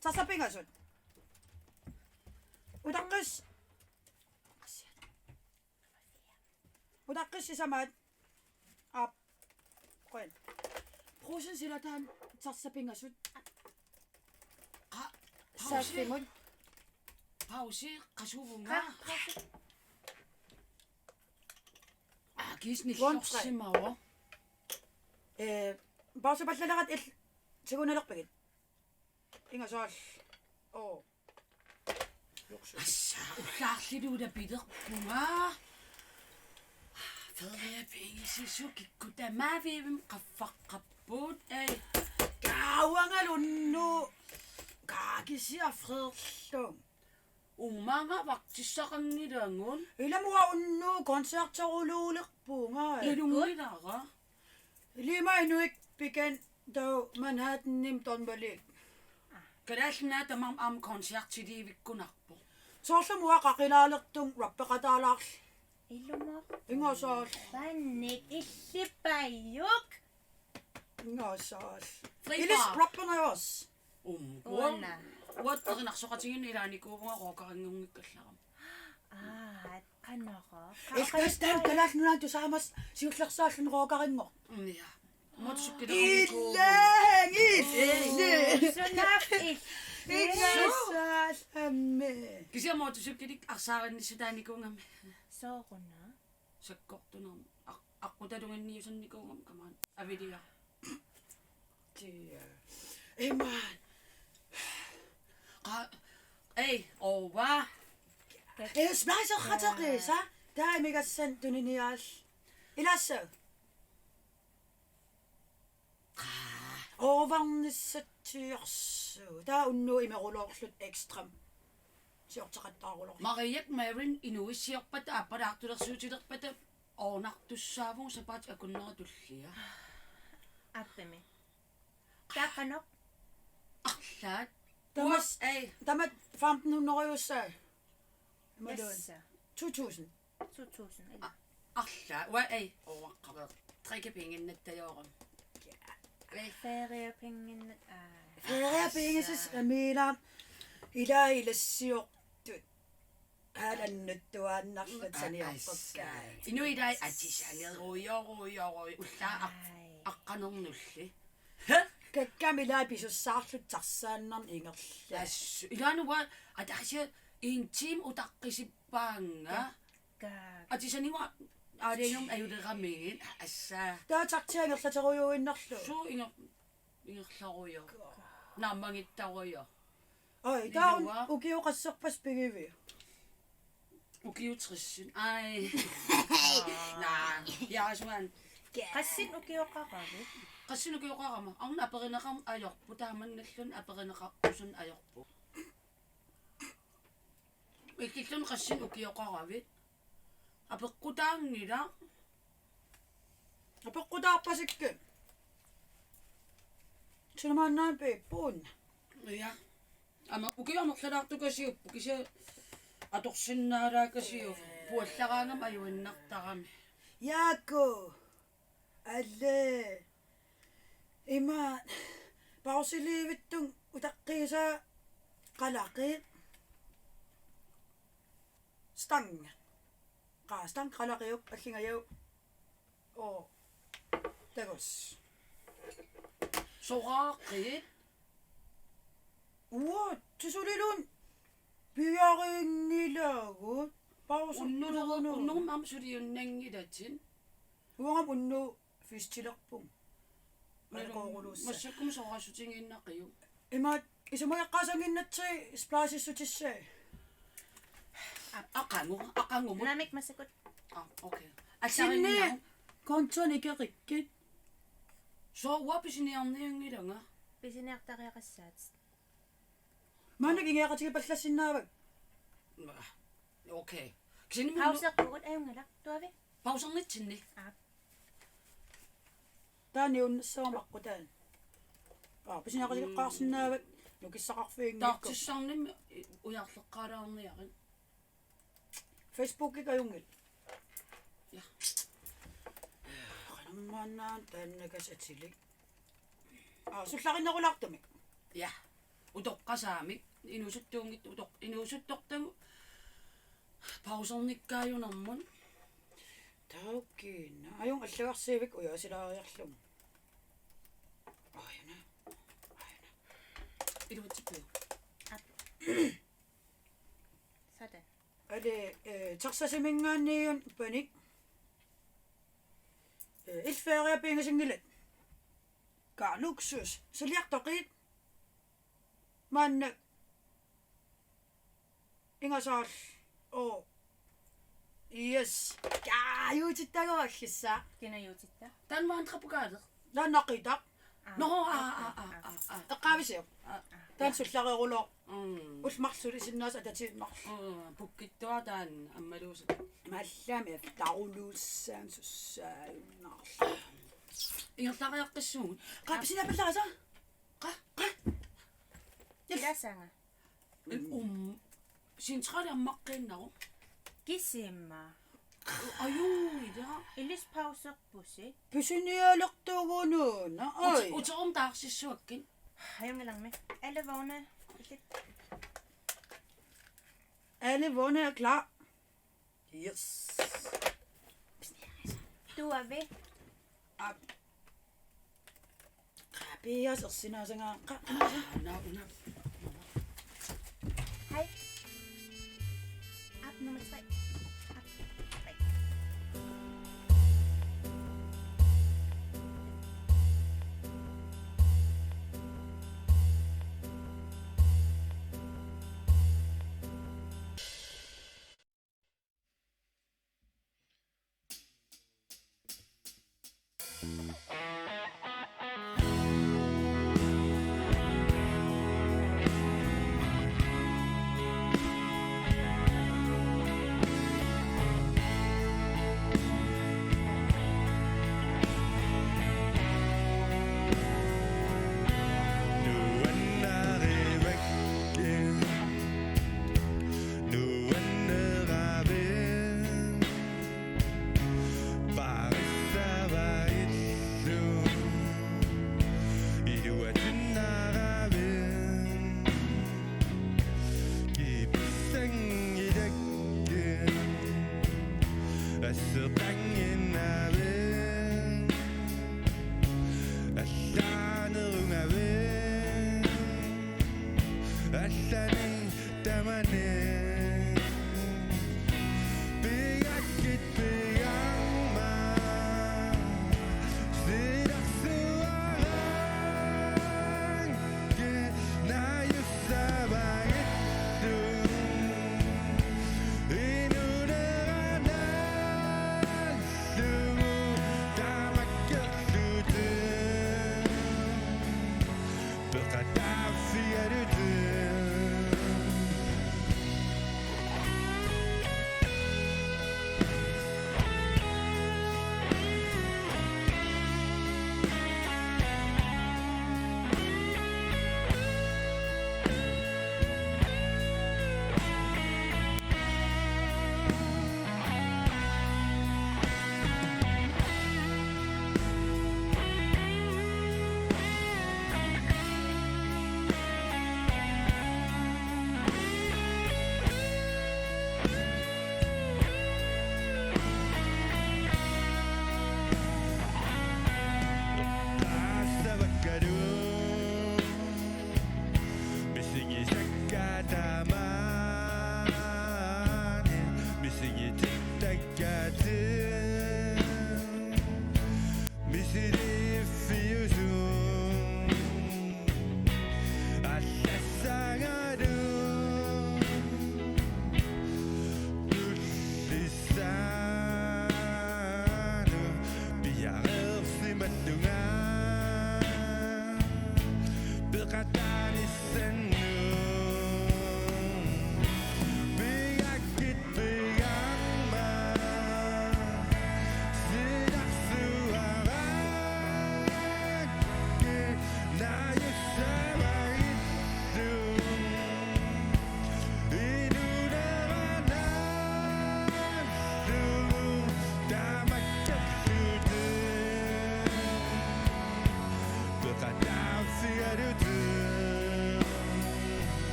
찼어 뺑가순 우다끄시 우다끄시 사만 아 권 포션 실라탄 찼어 뺑가순 아 사스테몬 파우시 가쇼분가 아 기스니 혁심마워 바우스 발라라가 일 지구나럭백인 잉어설 어 아싸 울라리루다 비더 붕아 fede penge så gik da mavim qaffaqapput ay kawangalunnu kaakisia fredlung umanga vaqtissaqangilangun ilamua unnu konsertoruluulerpunga ilunguliraqa lima inuik pikan do Manhattan nim tonbalik Kalaalnaa tamam am konsertiliivikkunarpo. Soorsumua qaqilaalertung rappaqataalaarl. Illumaq. Ingosaal. Pannik illipayuk. Ingosaal. Fripa. Ilis rappanaos. Uuna. Uatqerinarsoqatigin ilaanikuuruga rookarinngungikkallaram. Qanaqa. Ilqastaan kalaalnunaantu saamas siullersaallun rookaringo. Ja. Motsukkida. Illang illi. Sunaf Ingosaal amme. Kisia motusukkidik arsaarinnisutaanikuungam. Sooruna. Sakkortunam. Aqutalunganniusannikuungam kamaan. Avidia. Eman. Ei, ova. Smaisaqataqisa. Taimigassan tuniniaal. Ilassa. Overnissatiorsu. Taa unnu imerulorlut ekstram. Siortaqattaarulor. Mariak Marin inuissiorpata appalaartulersuutilerpata ornartussaavun sapaat akunneritullia. Appimi. Taqanoq. Arlaat. Tamas ei. Tamat 1500 Madon. Yassa. 2000. 2000. Arla. Wa ei. Ovaqqaver. Trikkepinginnattajorum. Feriepengin. Feriepingises amila ila ilassiortut. Halannuttuaannarlut saniorpakkai. Inuidai atisaniruyoruyoro ulla aqqanernnulli. Kakkamila pisussaarlut tarsaannerni ingerla. Assu ilanuwa ataxia intim utaqqisippaanga. Atisaniwa aadengum ayuleramiin assa. Taataqtiangerlaterujuinnerlu. Su ingerlaruyo. Nammangittaruyo. Oi, taun ukiuqasserpas pigivi. Ukiutrissun. Ai. Naa, yaasuan. Qassin ukiuqaqavi. Qassin ukiuqaqama. Arna aperinaqam ajorpu taamannallun aperinaqarpusun ajorpu. Ikkillun qassin ukiuqaqavit. Apeqqutaangila. Apeqqutaarpasikku. Sunamaannaan peippuun. Ja. Ama ukiunerlalaartukasiuppu kisia atorsinnaalaakasiu puallaraangam ajuinnartarami. Yaakko. Alle. Ima pausiliivittun utaqqiisa qalaqi. Stang. Qaastang qalaqiup allingajau. O. Tagos. Soraaqit. Tusulilun. Piyaringilagut. Unnum am suriunnangidatin. Uangam unnu fistilerpum. Alqoorulussa. Massakkum soraasutinginnaqiu. Ima isumayaqqaasanginnatsi splaasissutissa. Aqangu. Namik masakut. Okay. Sinne konton ikerikkit. So wapisiniarniangilanga. Pisineartariaqassaat. Mannak ingeqatiga pallassinnaavak. Okay. Kisini Pauserpugut ayungala. Tuavi. Pausernitsinni. Taani unnassaamaqqutaan. Pisineqatiga qaarsinnaavak nukissaqarfiingikku. Tartissarnim ujarleqqaalaarniaqin. Facebook ikajungil. Ja. Qanammaannaan taannagasatilik. Sullarinnerulartumik. Ja. Utoqqasaamik inusuttuungit inusuttortagu pausernikkaajunarmun. Taukkiina. Ajung alluarsiivik ujaasilaariarlum. Ayna. Iluutippiu. Sådan. Ali tarsasimingaanniun panik. Ilfeeriapingasingilat. Kaaluksus. Siliartoqiit. Mannak. Ingasaal. O. Yes. Juutittagoallissa. Kina juutitta. Tan vaan trapukader. Lannaqitaq. No Eqqaavisiuq. Tan sullarerulo. Ulmarluli sinnaas atatiimmarl. Pukkittua taan ammaluus. Mallami taruluussaan sussaayunnarl. Ingerlariaqqissuun. Qaapsina pallasa. Qa. Ilfa Taasanga. Sintraliarmaqqinnaru. Kisimma. Ajungida. Illispauserpussi. Pysynialertuugunuuna. Ai. Uterum taarsissuakkin. Ajungelarmi. Alle vogne. Alle vogne er klar. Yes. Tuavi. Kapias ersinaasangaa. Hej. App nummer 3.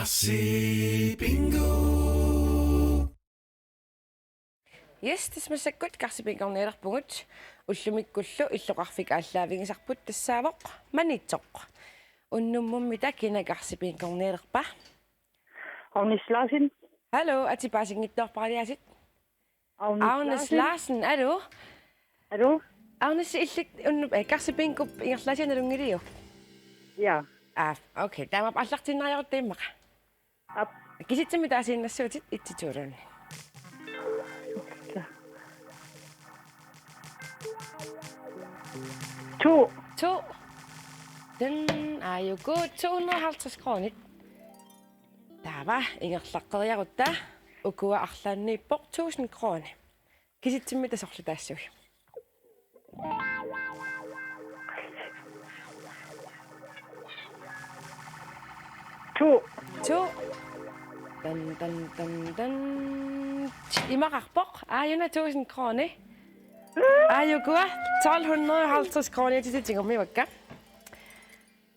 Garsi Bingo. Yes, tismasakkut karsipinkornilerpungut ullumikkullu illoqarfik ааллаавигисарпут тассаавоq манитсоq уннуммуммита кинакарсипинкорниlerpa Agnes Larsen. Hallo, atipasingittorpariasit Agnes Larsen, hallo. Hallo. Agnes illik unnu karsipinkup ingerlasianalungiliu. Ja. Okay, taamap аллартиннариорутtiimmaqa. Kisitsimi taasiinnassuutit itsituulun. To. Den ajuku 250 kronit. Tava ingerlaqqeriarutta ukua arlaanniippoq 1000 krone. Kisitsimi tasorlutaassui. To. Dan. Imaqarpoq aajuna 1000 krone. Ajukua 1250 kroner til tingumiwakka.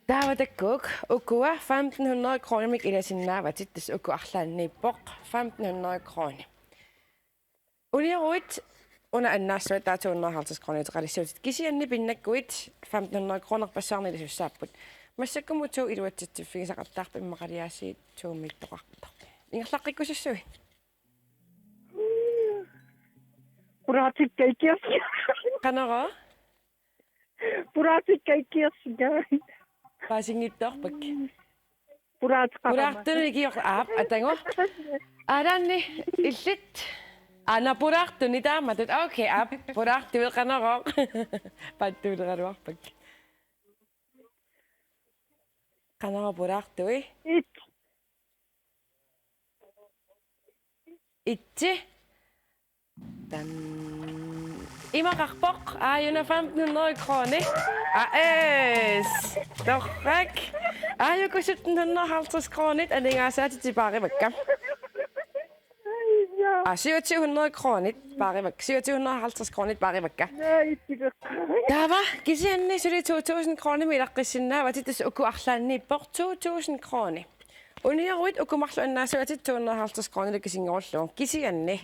Tava takkuk ukua 1500 kroner mik ilasinnaavatit tas uku arlaanniippoq 1500 kroner. Uniruit una annaassuat taa 250 kroner teqalisuutit kisianni pinnakkuit 1500 kroner passaarnilisussaapput. Massakumutu iluatsittiffigisaqartaarpa immaqaliaasiit tuummittoqartar. Ingerlaqqikkusussui. Puraatikkaikias. Qanara? Puraatikkaikiasga. Paasingittorpak. Puraatqarama. Kior aap atango. Aranni illit. Ana puraartuni taamatut. Okay, aap puraartuil qanara. Pattuuleqaluarpak. Qanara puraartui. Itti. Dan imaqarpoq aajuna 1500 kroner. Torrak. Aajuku 1750 kronit alingaasaatit paarivakka. 2700 kronit paarivakka. 2750 kronit paarivakka. Tava kisianni suli 2000 kroner milaqqissinnaavatit tas uku arlaanniippoq 2000 kroner. Uniaruit ukumarlu annaasuatit 250 kroner kisinngorulluun kisianni.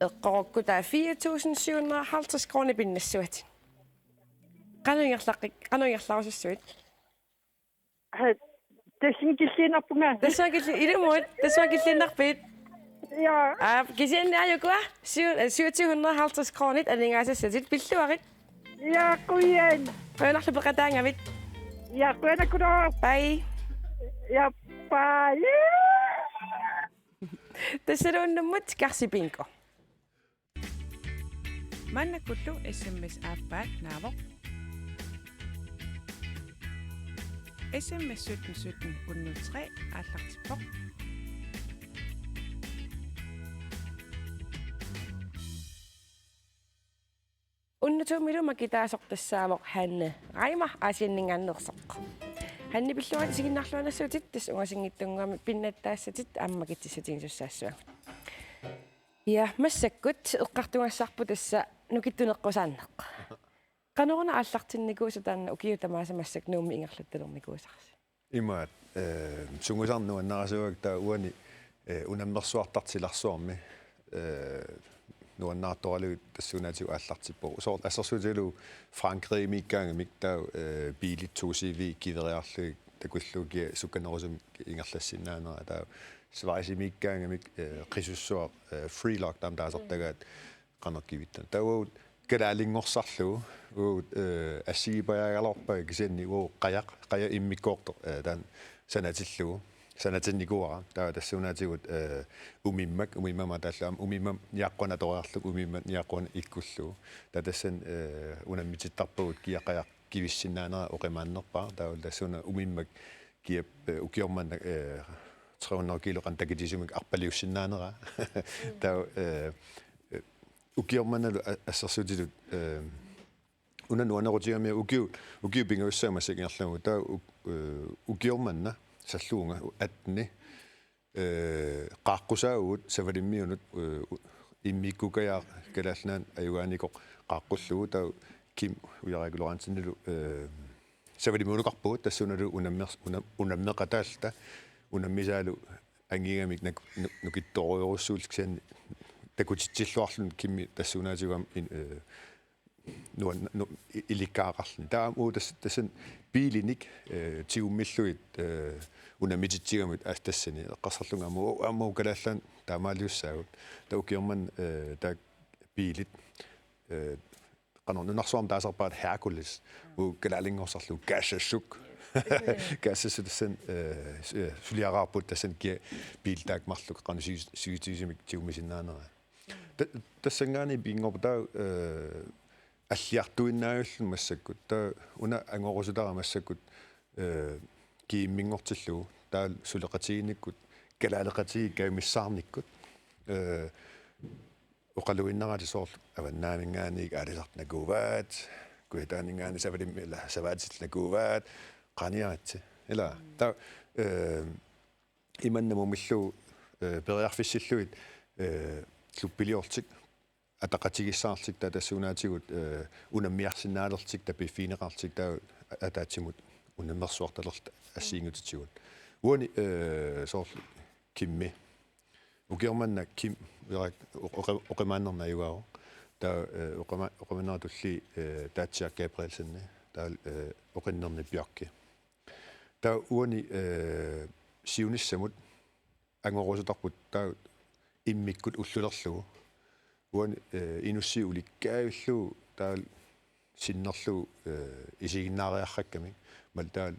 Eqqorukku taa 4750 kroner pinnassuat. Qanuingerlarusussuit. Tasingilliinarpunga. Tasingilliinarpit. Ja. Kisianni ajukua 2750 kronit alingaasassatit pilluarit. Ja, kuien. Qanarlu peqataangavit. Ja, kuanakuno. Bye. Ja, bye. Tassaluunnummut karsipinko. Mannakullu SMS appaat naavoq. SMS 1717 103 aallartippoq. Unnutuumilu makitaasortassaavoq Hanne Raima asianningaannersoq. Hanni pilluat siginnarluanassuutit tas ungasingittungaami pinnattaassatit ammakitsissatigisussaassuang. Ja massakkut eqqartungassarpu tassa nukittuneqqusaanneq. Qanorna aallartinnikuusutaanna ukiutamaasa massak nuummi ingerlattalernikuusarsi. Imaat sungusarnuannarasuak taa uani unammersuartartilarsuarmi nuannaartoralugut tassuunaatiu aallartippo soort assersuutilu Frankrig mikkaangamik taa biilit 2CV kideriarlu takulluuki sukkanerusum ingerlassinnaanera taa Schweiz mikkaangamik qisussuaq free lockdown taasertagaat qanarkivittan tauut kalaalingorsallu uut assiipajaagalorpa kisanni qaja immikkoortor taan sanatillugu sanatinikuara taa tassuunaatigut umimmama tallaam umimmam niaqquna toriarluk umimmat niaqquna ikkullu taa tassan unammitittarpugut kiaqajaq kivissinnaanera oqimaannerpaa taa tassuuna umimmak kiap ukiormanna 300 kilo qantakitisumak arpaliussinnaanera taa ukiormannalu assersuutilut unanuanerutigamia ukiu pingaussaamassikingerlugu taa ukiormanna salluunga atni qaaqqusaagut savalimmiunut immikkukajaa kalaalnaan ajugaanikoq qaaqqullugu taa kim ujaragulurantinnilu savalimuunuqarpugut tassuunalu unammeqataalta unammisaalu angigamik nukittoriorussuulsian takutitsilluarlun kimmi tassunaatiguam nu ilikkaaqarlun taam tassan biilinik tiummilluit unammitittigamut tassani qassarlunga ammu kalaallan taamaaliussaagut taukiorman taak biilit qanornunarsuarm taasarpaat Hercules kalaalingorsorlu kaasassuk kaasassutsan suliaraarput tassan kia biiltaakmarluk qanu sygitiisimik tiummisinnaanera tassangaani biingorputaa аллиартуиннаагуллун массаккут таа уна ангорусутара массаккут кииммингортиллу таа сулеқатигинниккут калаалеқатиги каимиссаарниккут оқалуиннарати соор аваннаамингааниг алисартнакуваат куитаанингаани савалиммила саваатиллакуваат qaниаатси ила таа иманнамумиллу периарфиссиллуит луппилиортик атақатигиссаарлик таасуунаатигут унаммиарсинаалерлик тапиффинеқарлик таа атаатсимут унаммерсуарталерт ассиингутитсигут уани соор кимми укиорманна ким вирак оқимааннернаюгао таа оқимааннератулли таатсиа Габриэлсинни таа оқиннерни пиарки таа уани сиуниссамут ангорусутарпут таа иммиккут уллулерлугу уан инусси уликкаавиллу таал синнерлу исигиннаариарракками малтаал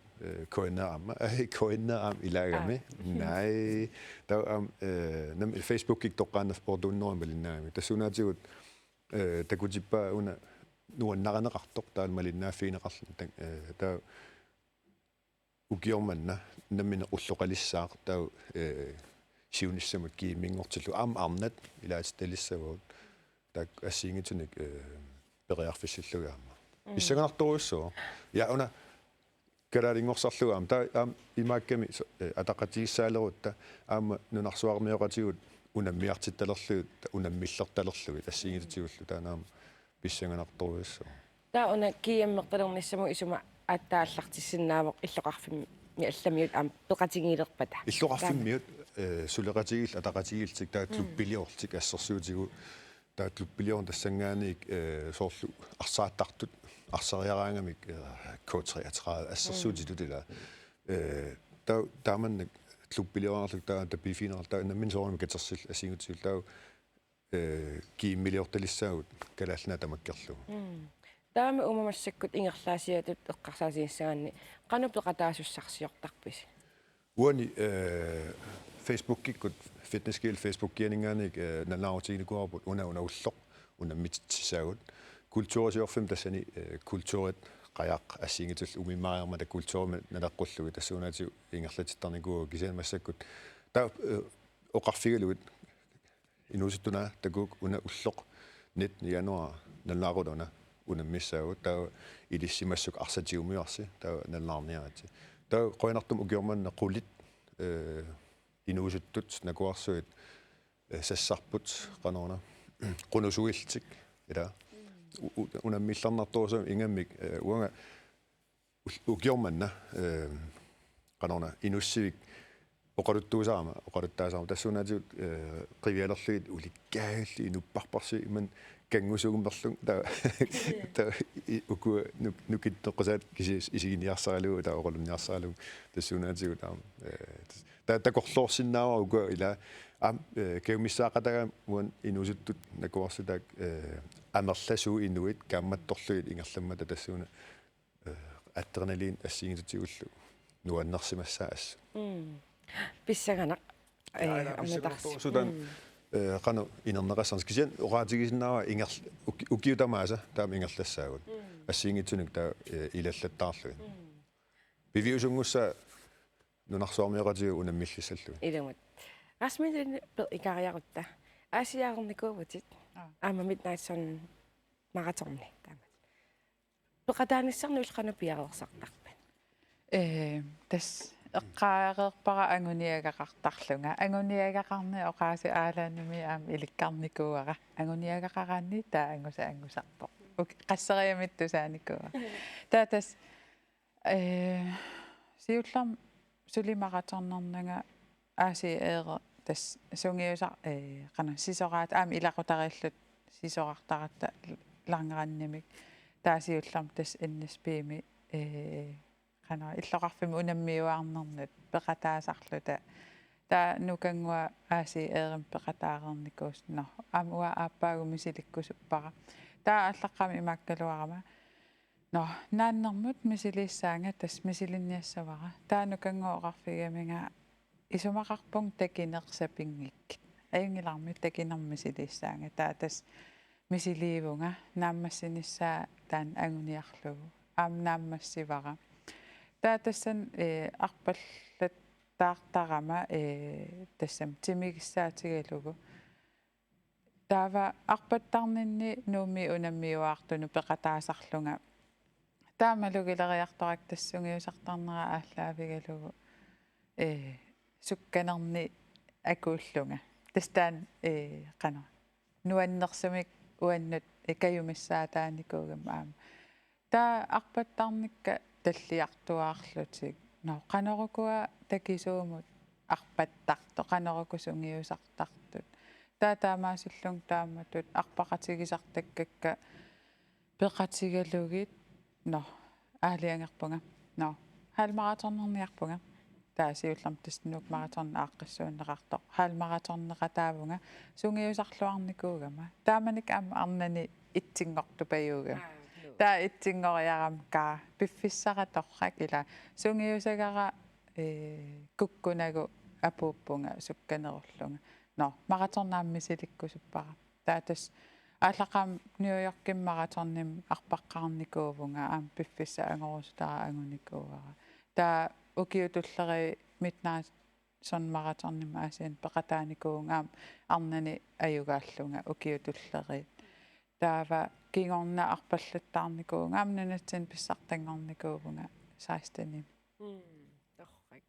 коиннаама коиннаам илагами най таа нам фейсбукик тоққааннас пордуннерам малиннаами тассунаатигут такутиппа уна нуаннаранеқартоқ таал малиннааффиинеқарлу таа укиорманна наммина уллоқалиссаақ таа сиуниссамут кииммингортиллу арнат илаатиталиссавут так ассиингитуник периарфиссиллугаама иссаганарторуссоо я уна каралингорсарлугаама таа имаакками атақатигиссаалерутта аама нунарсуармиоқатигут унаммиартитталерлугут унаммиллерталерлугут ассиингитутигуллу таанаама писсаганарторуссоо таа уна киаммерталерниссаму исума аттааллартиссиннаавоқ иллоқарфимми алламиут аама пеқатигиилерпата иллоқарфиммиут сулеқатигил атақатигилтик таа клуппилиортик ассерсуутигу таа клуппилиорн тассангааник соорлу арсааттартут арсариараангамик K33 ассерсуутитутила таа тааманник клуппилиорнерлук таа тапифинерл таа наммин соорнами катерсил асингутсил таа кииммилиорталиссаагут калаална тамаккерлу таами умамассаккут ингерлаасиатут эққарсаасииссаганни qanupleqataasussarsiortarpis уани фейсбуккиккут фитнескил фейсбуккианинганик налаутигникуарпут уна уллоқ унаммитсисаагут культуурисиорфим тассани культуурит қаяқ ассингитул умимаариарма та культуурми налеққуллуги тассуунаати ингерлатиттарникуу кисаамассаккут таа оқарфигалугит инуситтуна такук уна уллоқ 19 януар наллаарулуна унаммиссаагут таа илиссимассук арсатиумиарси таа наллаарниарати таа қойнартум укиорманна қулит инуусуттут накуарсуит сассарпут qanорна qunusуилтик ила унаммилларнартуусам ингаммик уанга укиорманна qanорна инуссивик оқалуттуусаама оқалуттаасаама тассунаатиут қивиалерлугит уликкаагалли инуппарпарси иман кангусугуммерлун та уку нукиттоққасаат кисис исигиниарсаралугу та оқалунниарсаралугу тассунаатигу таама та корлоорсиннаава уку ила ам кеумиссаақатага муан инусуттут накуарсутак амерласуу инуит камматторлугит ингерламмата тассуна адреналин ассигитутигуллу нуаннерсимассаа ассу писсаганақ судан qanu inerneqassarnis kisian oraatigisinnaava inger ukiutamaasa taam ingerlassaagut assiingitsunik taa ilallattaarlugi piviusungussa nunarsuarmioratigu unammillissallugi ilumat rasmilin ikariarutta aasiaarnikuuvutit aama midnight-son maratorni taamat peqataanissarnuil qanu piarersartarpan tas эққаареерпара агуниагақартарлунга агуниагақарни оқааси аалаанами аама иликкарникууара агуниагақараанни таа ангусарпо qasseriamittусааникуа таатас сиуллам sulimaqatornernaga aasi eere tas sungiusa qana sisoraat aami ilaqutarillut sisorartaratta langerannimik taasiullarm tas innispiimi qana illoqarfimi unammiuarnernut peqataasarluta ta nukangua aasi eerim peqataareernikuus no amua aappaagu misilikkusuppara ta allaqqami imakkaluarama no naannermut misiliissaanga tas misilinniassavara taanukangooqarfigamiga isumaqarpung takinersapingikkit ayungilarmi takinermisiliissaanga taa tas misiliivunga naammassinissaa taan anguniarlugu naammassivara taa tassan arpallat taartarama tassam timigissaatigulugu taava arpattarninni nuumi unammiuaartunu peqataasarlunga taamalugileriartorak tassungiusartarnera ааллаавигалугу сукканерни акууллунга тастаан qana nuannersumik uannut ikayumissаатааникуугам аама таа арпаттарникка таллиартуаарлутик но qanорукуа такисуумут арпаттарто qanорукусунгиусартартут таа таамаасиллун тааматут арпақатигисартаккакка пеқатигалугит но аалиангерпунга но халмараторнерниарпунга таасиуллам таснук мараторна ааққиссууннеқарто халмараторнеқатаавунга сунгиусарлуарникуугама тааманик аама арнани итсингортупаюуга таа итсингориарам каа пиффиссараторрак ила сунгиусагара куккунагу апууппунга сукканерурлунга но мараторнааммисиликкусуппара таа тас ааллақам Нью-Йоркин мараторним арпаққарникуувунга аам пиффисса ангорусутара ангуникуувара таа укиутуллери митнаас сон мараторним аасиан пеқатааникуунга аам арнани аюгааллунга укиутуллери таава кингорна арпаллаттаарникуунга аам нанатсин писсартангорникуувунга саастани торрак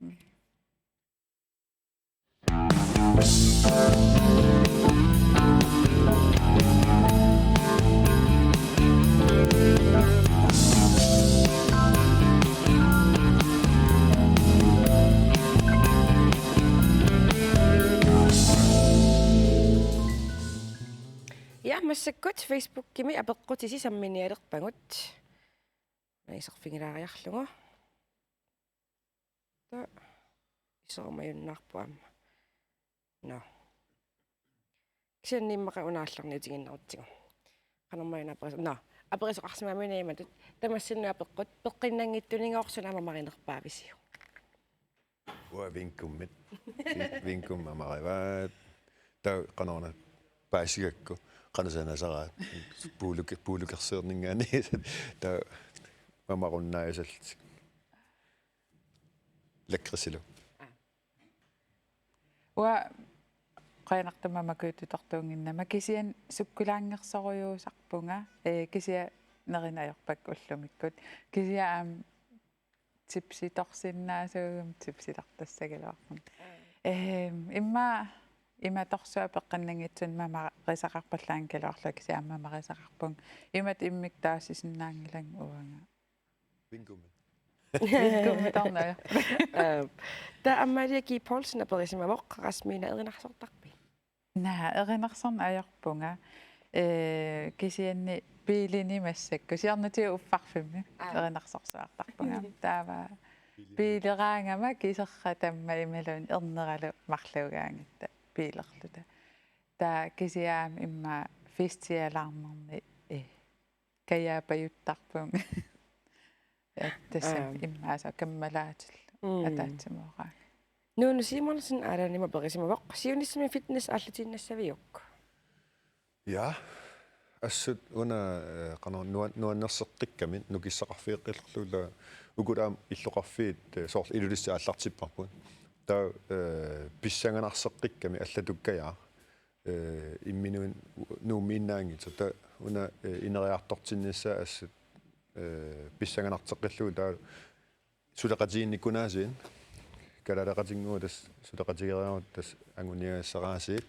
Ja, массаккут Facebook-кими апеққутиси самминиалерпагут наисерфингилаариарлугу та исоормаюннаарпуамма no кисанниммақа унаалларниутигиннерутсигу qanarmayuna no аперисоқарсимаминаиматут тамассинуапеққут пеққиннангиттунигоорсунаама маринерпаависиу уавинкуммит винкуммамариваат таа qanarna паасигакку qanasanasaраат пуулукерсиернингаани таа мамаруннаасалт лекрисилу уа qainartamamakuututортуунгиннама кисиан суккулаангерсориуусарпунга кисиа неринайорпак уллумиккут кисиа аам типситорсиннаасуугум типсилартассагалуарпун имма торсуа пеққаннангитсун мама рисақарпаллаан калуарлу кисиа мама рисақарпун имат иммик таасисиннаангилан уанга вингумми вингуммиторнаа та аммалия ки Полсен аперисимамоқ расмина эринарсортарпи наа эринарсорна аярпунга кисианни пилини массакку сиарнати уффарфимми эринарсорсуартарпунга таава пилераангама кисерра тамма ималун эрнералу марлуугаангитта пилерлута таа кисиаам имма фестиалаарнерни каяапаюттарпун тасса иммааса каммалаатил атаатсимоораа нуну симонсен аланима перисимавоқ сиунissimi фитнес аллатиннассавиук ja assut una qana nuannerseqqikkamit nukissaqarfiiqqillerluula ukulaam illoqarfiit soorl ilulissa аллартиппарпут таа писсанганарсеққикками аллатуккаяа имминуин нуумииннаангит таа уна инериартортиннissaa assut писсанганартеққиллуу таа сулеқатиинникунаасиин калалеқатингуу тас сулеқатигериарут тас ангуниассараасиит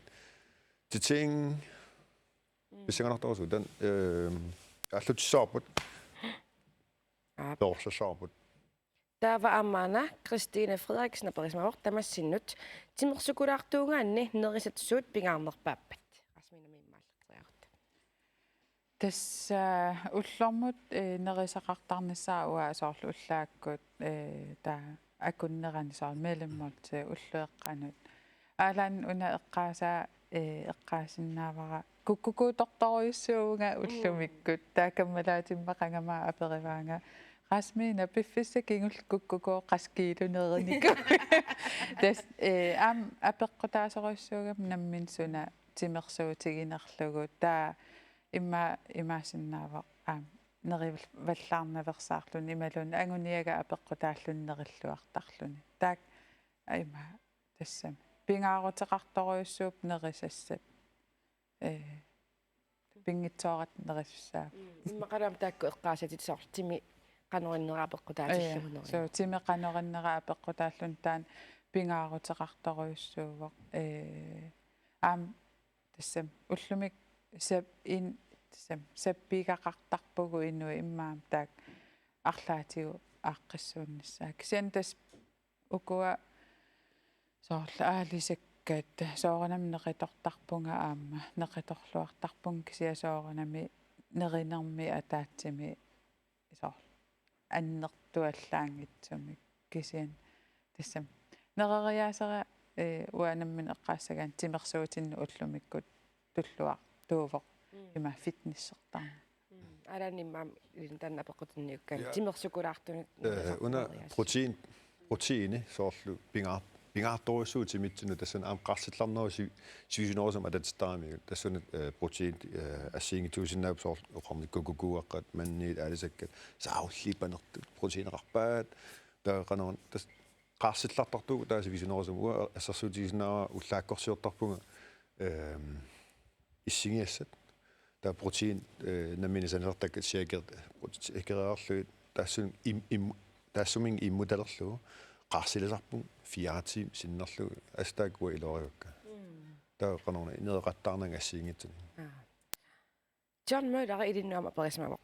титинг писсанганарторсуу тан аллутиссаарпут торсасаарпут Taava ammaana Christine Frederiksen aperismavor tamassinut timersukulaartuungaanni nerisatsuut pingaarnerpaappat. Rasmiina mimmaallaqtriarut. Tässä ullormut nerisaqartarnissaa ua soorlu ullaakkut taa akunneranisaar meelemmut ullueqqanut. Aalan una eqqaasaa eqqaasinnaavara kukkukuutortoruissuunga ullumikkut taakammalaatimmaqangamaa aperivaanga Rasmiina piffissakingull kukkuko qaskiilunerinikku. Das am apeqqutaasoruissuugam namminsuna timersuutiginerlugu taa imaasinnaava nerivallaarnaversaarlun imalun anguniaga apeqqutaallunnerilluartarluni. Taak ima tassam pingaaruteqartoruissuup nerisassat pingitsoorat nerissaa. Immaqalaam taakku eqqaasatit soortimi qanurinneraapeqqutaatillugunerin. So timeqanurinneraa apeqqutaallun taan pingaaruteqartoruissuuvoq tassam ullumik sappiigaqartarpugu innui immaam taak арлаатигу ааққиссууннассаа кисиан тас укуа соорла аалисаккаат соорнам неқиторtarpunga аама неқиторлуартарпун кисиа соорнами неринерми атаатсими соор аннертуаллаангитсумик кисиан тассам нерериаасера уанаммин эққаассагаан тимерсуутинну уллумиккут туллуар туувоқ има фитнессертарна аланиммаам илтанна пеқутинниуккан тимерсукулаартунут уна протеини соорлу пингаартуруссуутимитсуну тассана аам қарсилларнеруси сивисунерусам ататстаами тассана протеин ассиингитуусиннаап соор оқарни кукукуаққат манниит алисаккат сауллипанерту протеинеқарпаат таақанерун тас қарсиллартартугу таа сивисунерусам уа ассерсуутигиснаа уллааккорсиортарпунга иссигиассат таа протеин намминисанертак сиакерт экереерлуит тассун тассумин иммуталерлугу қарсиласарпун 4 тим синнерлугу астаакуа илориукка таа канорна инеэқаттаарнага ассиингитсун John Møller илиннуама аперисмавоқ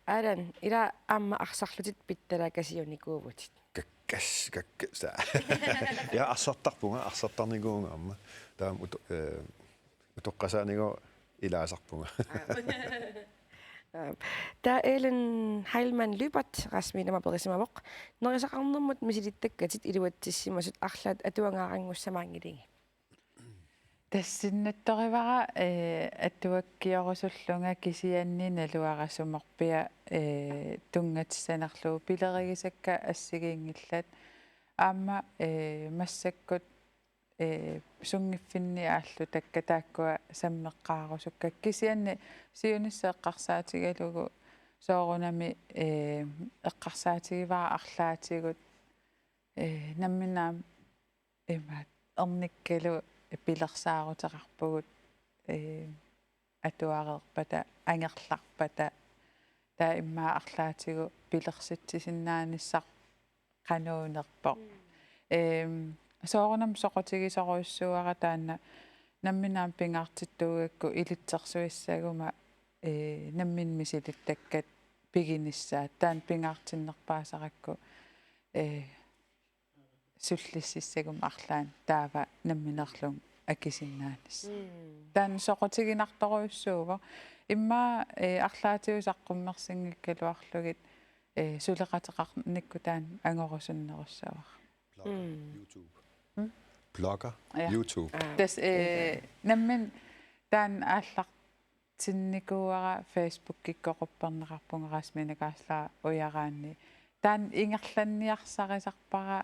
алан ила аама арсарлутит питталаакасиуникуувутит каккаса я арсартарпунга арсартарникуунга амма таам утоққасааниго илаасарпунга Та Ellen Heilmann Lübert Rasmiina aperismavоq nerisaqarnermut misilittakkatит илуатсиссимасут арлаат атуангаарангуссамаангилиги тассиннатторивара аттуаккиорусуллунга кисианни налуарасуморпиа тунгатсанерлуу пилеригисакка ассигиингиллат аама массаккут сунгиффинни ааллу таккатааккуа саммеққаарусукка кисианни сиунissеэққарсаатигалугу соорунами эққарсаатигивара арлаатигут намминаам имаат эрниккалу пилерсаарутеқарпугут атуареерпата ангерларпата таа иммаа арлаатигу пилерситсисиннааниссақ қануунерпо соорунам соқутигисоруйссуара таанна намминаам пингаартиттуугакку илитсерсуиссагума наммин мисилиттаккат пигиниссаа таан пингаартиннерпаасаракку суллиссиссагум арлаан таава намминерлун акисиннаанис таан соқутигинарторуйссуува имма арлаатиусаққуммерсингиккалуарлугит сулеқатеқарникку таан ангорусуннеруссавар YouTube blogger YouTube тас наммин таан ааллартинникууара Facebook киккоқуппернеқарпунга Rasmiina уяраанни таан ингерланниарсарисарпара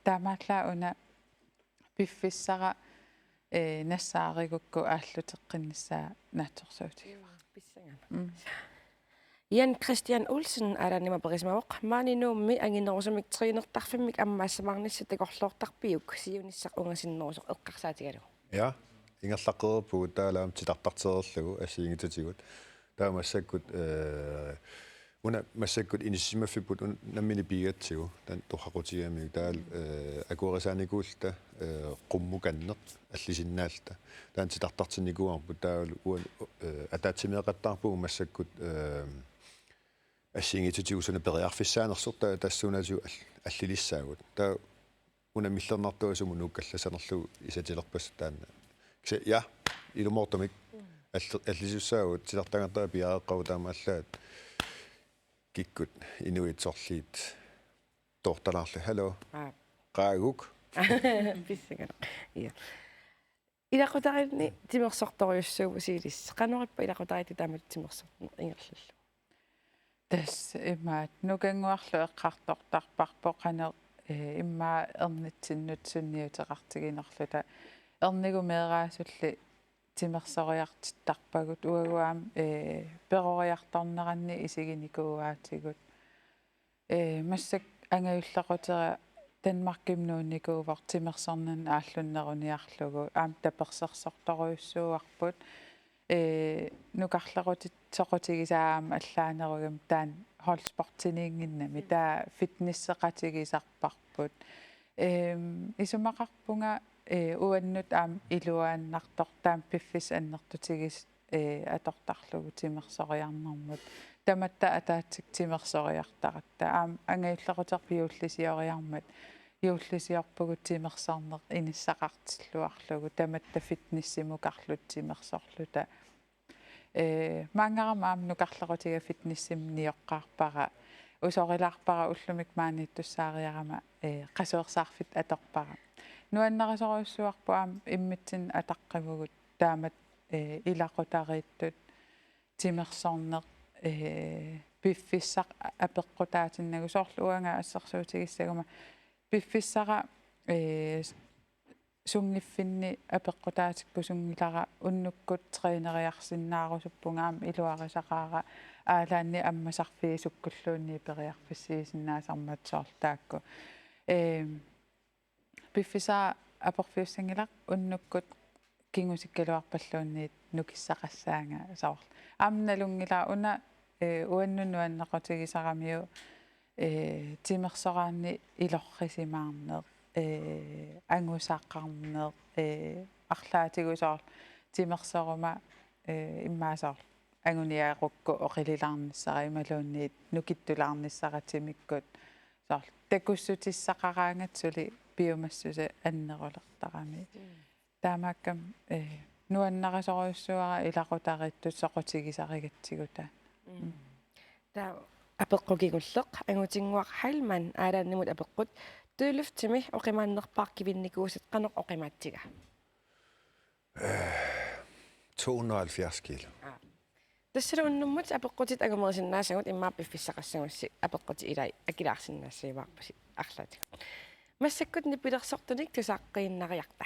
таамааллаа уна пиффиссара нассааригукку ааллутеққиннссаа наатсорсуутигива писсангама Jan Christian Olsen аланнима аперисмавоқ маанинуумми ангинерусумик триинертарфиммик аммаассамаарнisса такорлоортарпиук сиунissaq унгасиннерусоқ эққарсаатигалу ja ингерлаққерпугу таалаам титартартерерлугу ассиингитутигут таамассаккут уна массаккут иниссимаффиппут наммини пигатсигу тан торхақутигамик таал акуарисааникуулта қуммуканнеқ аллисиннаалта таан титартартинникуарпут таавалу уан атаатсимеэқаттаарпугу массаккут ассингитутиусуна периарфиссаанерсор тассуунату аллилиссаагут таа унамиллернартуасуму нуккалласанерлу исатилерпас таанна ксе я илумортамик аллисуссаагут силартангартаа пиаэққау таамааллаат киккут инуитсорлиит торталаарлу халло qaaguк писсагана я илақутаринни тимерсорторюссуупу сиилис канориппа илақутарити таамат тимерсор ингерллу тас имаат нукангуарлу эққартортарпарпо қане иммаа эрнитсиннут сунниутеқартигинерлута эрнигу меэраасулли тимерсориартиттарпагут уагуаам перориартарнеранни исигиникууаатигут массак ангаюллақутера Danmark-гимнууникуувар тимерсорнан ааллуннеруниарлугу аам таперсерсорторуйуссууарпут нукарлерутит соқутигисаама аллаанеругам таан холспортиниингиннами таа фитнессеқатигисарпарпут исумақарпунга уаннут аам илуааннартор таам пиффис аннертутигис атортарлугу тимерсориарнэрмут таматта атаатсик тимерсориартаратта аам ангаюллерутер юуллисиорпугут тимерсарнер иниссақартиллуарлугу таматта фитнессимукарлут тимерсорлута маангарама аам нукарлерутига фитнессим ниоққарпара усорилаарпара уллумик маанниттуссаариарама қасуерсаарфит аторпара нуаннерасоруйуссуарпу аам иммитсин атаққимугут таамат илақутарииттут тимерсорнер пиффиссақ апеққутаатиннагу соорлуанга ассерсуутигиссагума пиффиссара сунгиффинни апеққутаатикку сунгилара уннуккут тренериарсиннаарусуппунгаам илуарисақаара аалаанни аммасарфиисуккуллуунни периарфиссиисиннаасармат соорлтаакку пиффиса апорфиуссангилар уннуккут кингусиккалуарпаллуунниит нукиссақассаанга саорл аамналунгила уна уаннунуаннеқутигисарамиу тимерсораанни илоррисимаарнеэ ангусааққарнеэ арлаатигусоор тимерсорума иммаасоор ангуниаарукку оқилилаарниссара ималуунниит нукиттулаарниссаратимиккут соор такуссутиссақараангатсули биомассуса аннерулертарами таамааккам нуаннарасоруйуссуара илақутариттут соқутигисаригатсигута таа апеққугигуллеқ ангутингуақ хайлман аалааннимут апеққут туулуфтими оқимааннерпаақкивинникуусат қанеқ оқимаатсига 270 кило тассалу уннуммут апеққутит агумерисиннаасагут иммааппиффиссақассагусси апеққути илай акилаарсиннаассиваарпаси арлаатик массаккут нипилерсортуник тусааққииннариарта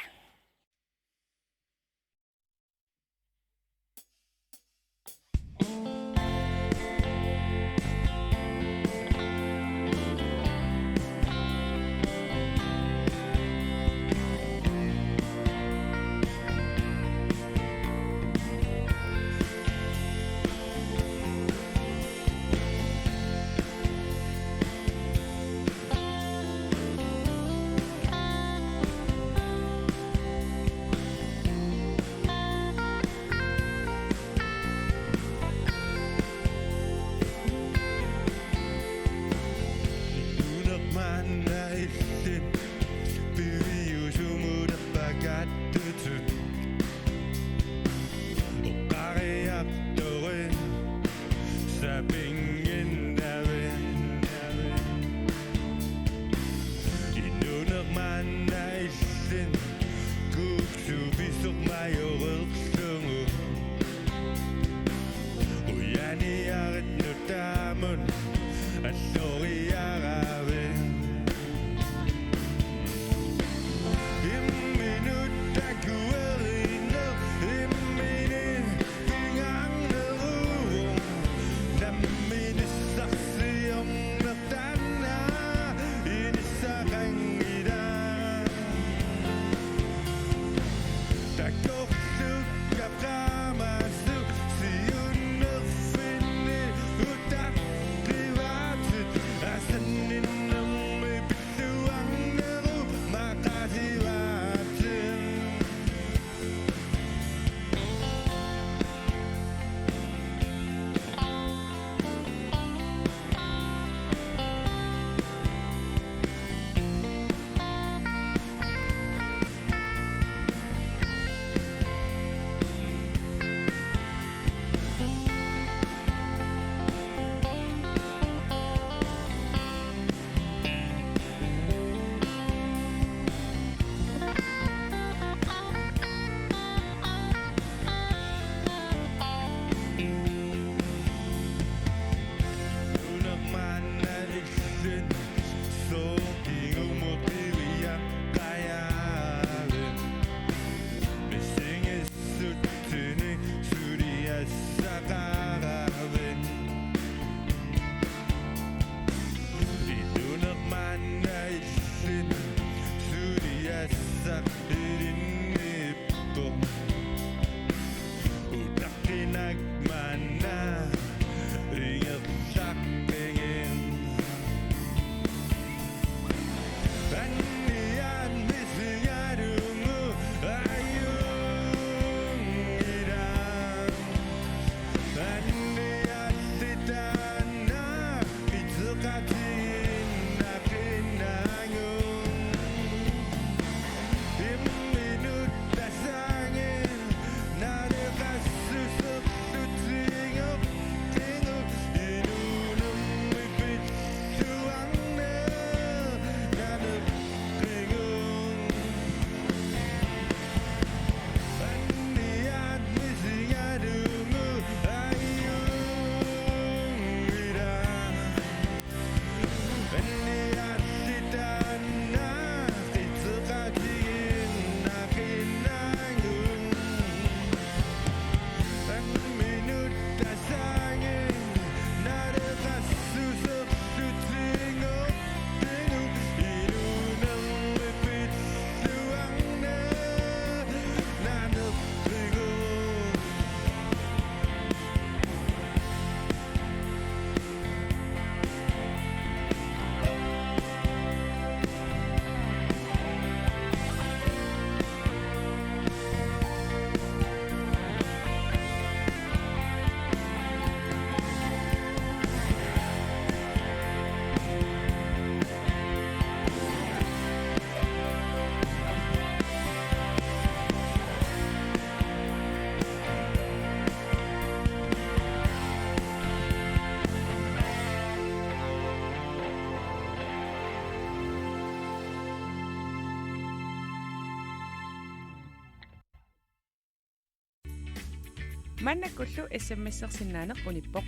Mannakullu SMS-ersinaaneq unippoq.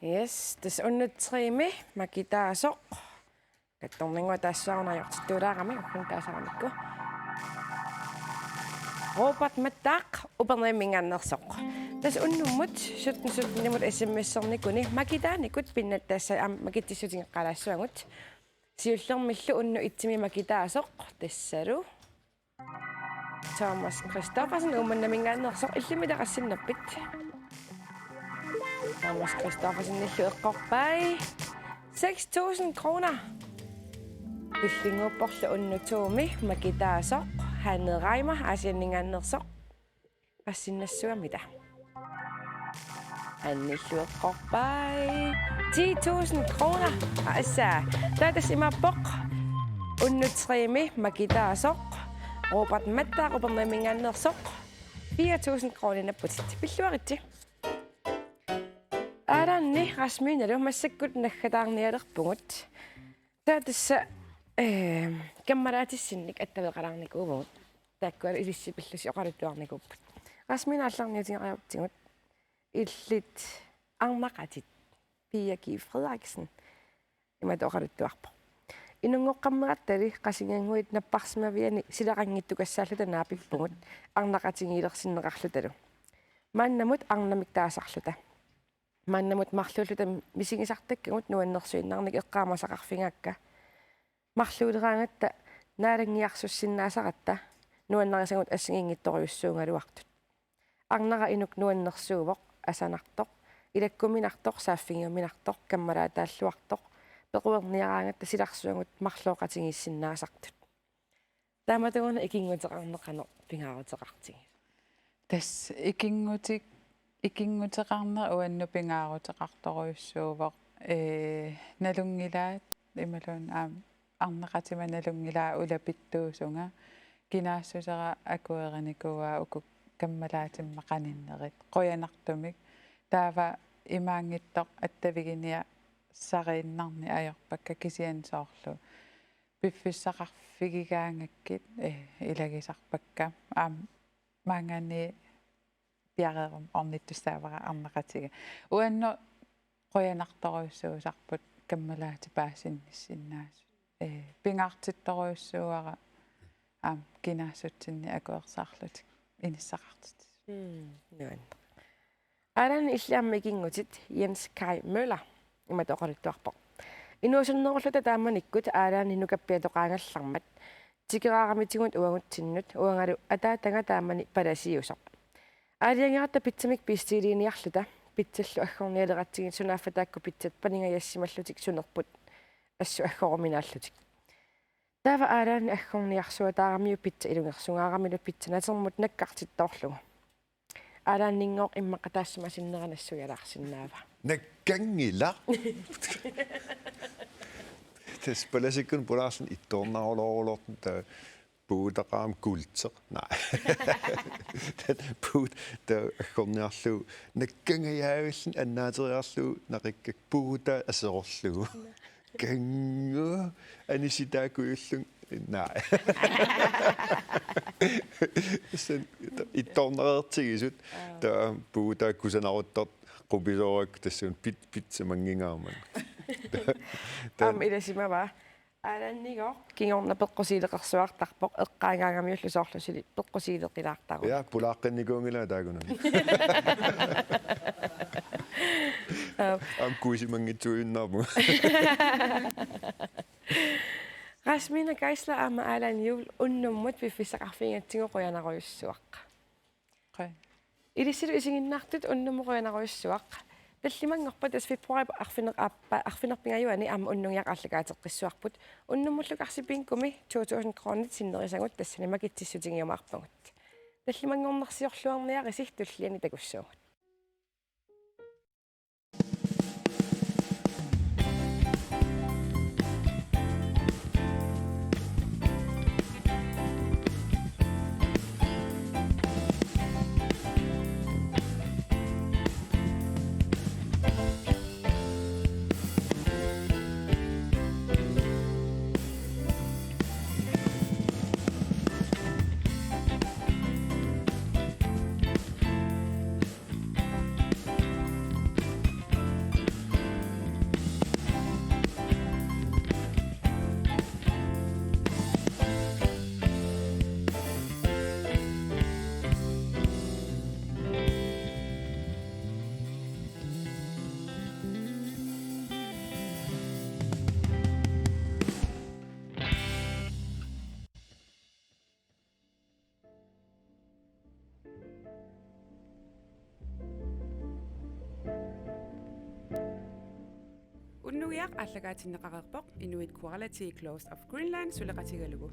Yes, tas unnutserimi makitaasoq. Kattorningua taassaarunajortittuulaaqami ukkun taasaaramikku. Robert Mattaaq upernimingaannersoq. Tas unnummut sutnimut SMS-ernikuni makitaanikut pinnattaassa makittissutingeqqalaassuangut. Siullermillu unnu itsimi makitaasoq tassalu. Thomas Christoffersen umannamingaannersoq illimilaqassinnerpit. Thomas Christoffersen illu eqqorpai 6.000 kroner. Pillingupporlu unnutuumi makitaasoq Hanne asianningaannersoq qassinassuamita. Annillu eqqorpai 10.000 kroner. Assaa taatas imappoq unnutriimi makitaasoq Robert Mattaaq upernimingaannersoq 4.000 kroner napputit. Pilluaritti. Aranni Rasmine massakut naggataarnialerpungut. Taatassa kammaraatissinnik attaveqalaarnikuuvugut. Taakkual ilissipillusi oqaluttuarnikuupput. Rasmine allarniutigeqajortigut illit arnaqatit Pia Frederiksen imat oqaluttuarpo. Inungoqqammeqattali qasinganguit napparsimaviani silaqanngittukassaalluta naapippungut arnaqatigiilersinneqarlutalu. Maannamut arnamik taasarluta. Maannamut marluulluta misingisartakkagut nuannersuinnaarnik eqqaamasaqarfingaakka. Marluuleraangatta naalangiarsussinnaasaqatta nuannarisangut assingingittoriussuungaluartut. Arnara inuk nuannersuuvoq asanartoq ilakkuminartoq saaffingiuminartoq kammalaataalluartoq pequerniaraangatta silarsuangut marlooqatigiissinnaasartut. Taamatuguna ikinguteqarneqano pingaaruteqartigi. Tas ikingguteqarner uannu pingaaruteqartoruissuuvoq nalungilaat imalun arneqatima nalungilaa ulapittuusunga kinaassusera akuerinikuaa ukuk kammalaatimma qaninnerit qoyanartumik taava imaangittoq attaviginia sariinnarni ajorpakka kisiansoorlu piffissaqarfigigaangakkit ilagisarpakka maangani piareerum ornittustaavara arneqatiga uannu qoyanartoruissuusarput kammalaati paasinnissinnaas pingaartittoruissuara kinaassutsinni akuersaarlutik inissaqartit. Nuan. Alan illiammikingutit Jens Kai Møller imat oqaluttuarpoq. Inuusunnerulluta taamanikkut aalaan inukappiatoqaangallarmat tikeraaramitingut uanguttinnut uangalu ataatanga taamani palasiusoq. Aaliangeratta pitsamik piistiiliiniarluta pitsallu aggoornialeqatsigit sunaafataakku pitsat paningayassimallutik sunerput assu aggoruminaallutik. Taava aalaanni aggoorniarsuataaramiu pitsa ilungersungaaramilu pitsa natermut nakkartittorlugu. Aalaanningoq immaqataassamasinneranassujalаарsinnaava. Nakkangila. Tas palasikun pulaarsin ittornaarulorulortun ta puutaqaam kultseq. Nej. Puut ta aggoorniarlu nakkangajaavillan annaateriarlu narikkak puuta aserorlugu. Kangu anisitaakuullun. Nej. Sen ittornerertigisut ta puuta kusanaruttot qubisorak tassun pitsa mangingaarman. Ilasimava aalannigo kingorna peqqosiileqarsuartarpoq eqqaangaangamiullusoorlusili peqqosiileqilaartaru. Ja pulaaqqannikuungila taagunun. Kuusimangitsuinnarmu. Rasmine Geisler ama aalan jul unnummut piffissaqarfiingatsigoquyanaruissuaq. Qai. Ilisilu isinginnaartut unnumuquyanaruissuaq. Tallimangorpat as februar arfinerpingajuani ama unnungiaqarlakaateqqissuarput unnumulluqarsipinkkumi 2.000 kroner sinnerisangut tassani makitsissutigiumaarpangut. Tallimangornersiorluarniarisih tulliani takussuugut. Unnugiaq allagaatinnaqaqerpoq Inuit Quality Close of Greenland suleqatigalugu.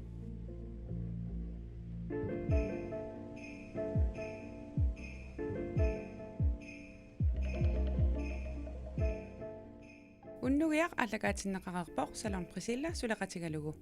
Unnugiaq allagaatinnaqaqerpoq Salon Priscilla suleqatigalugu.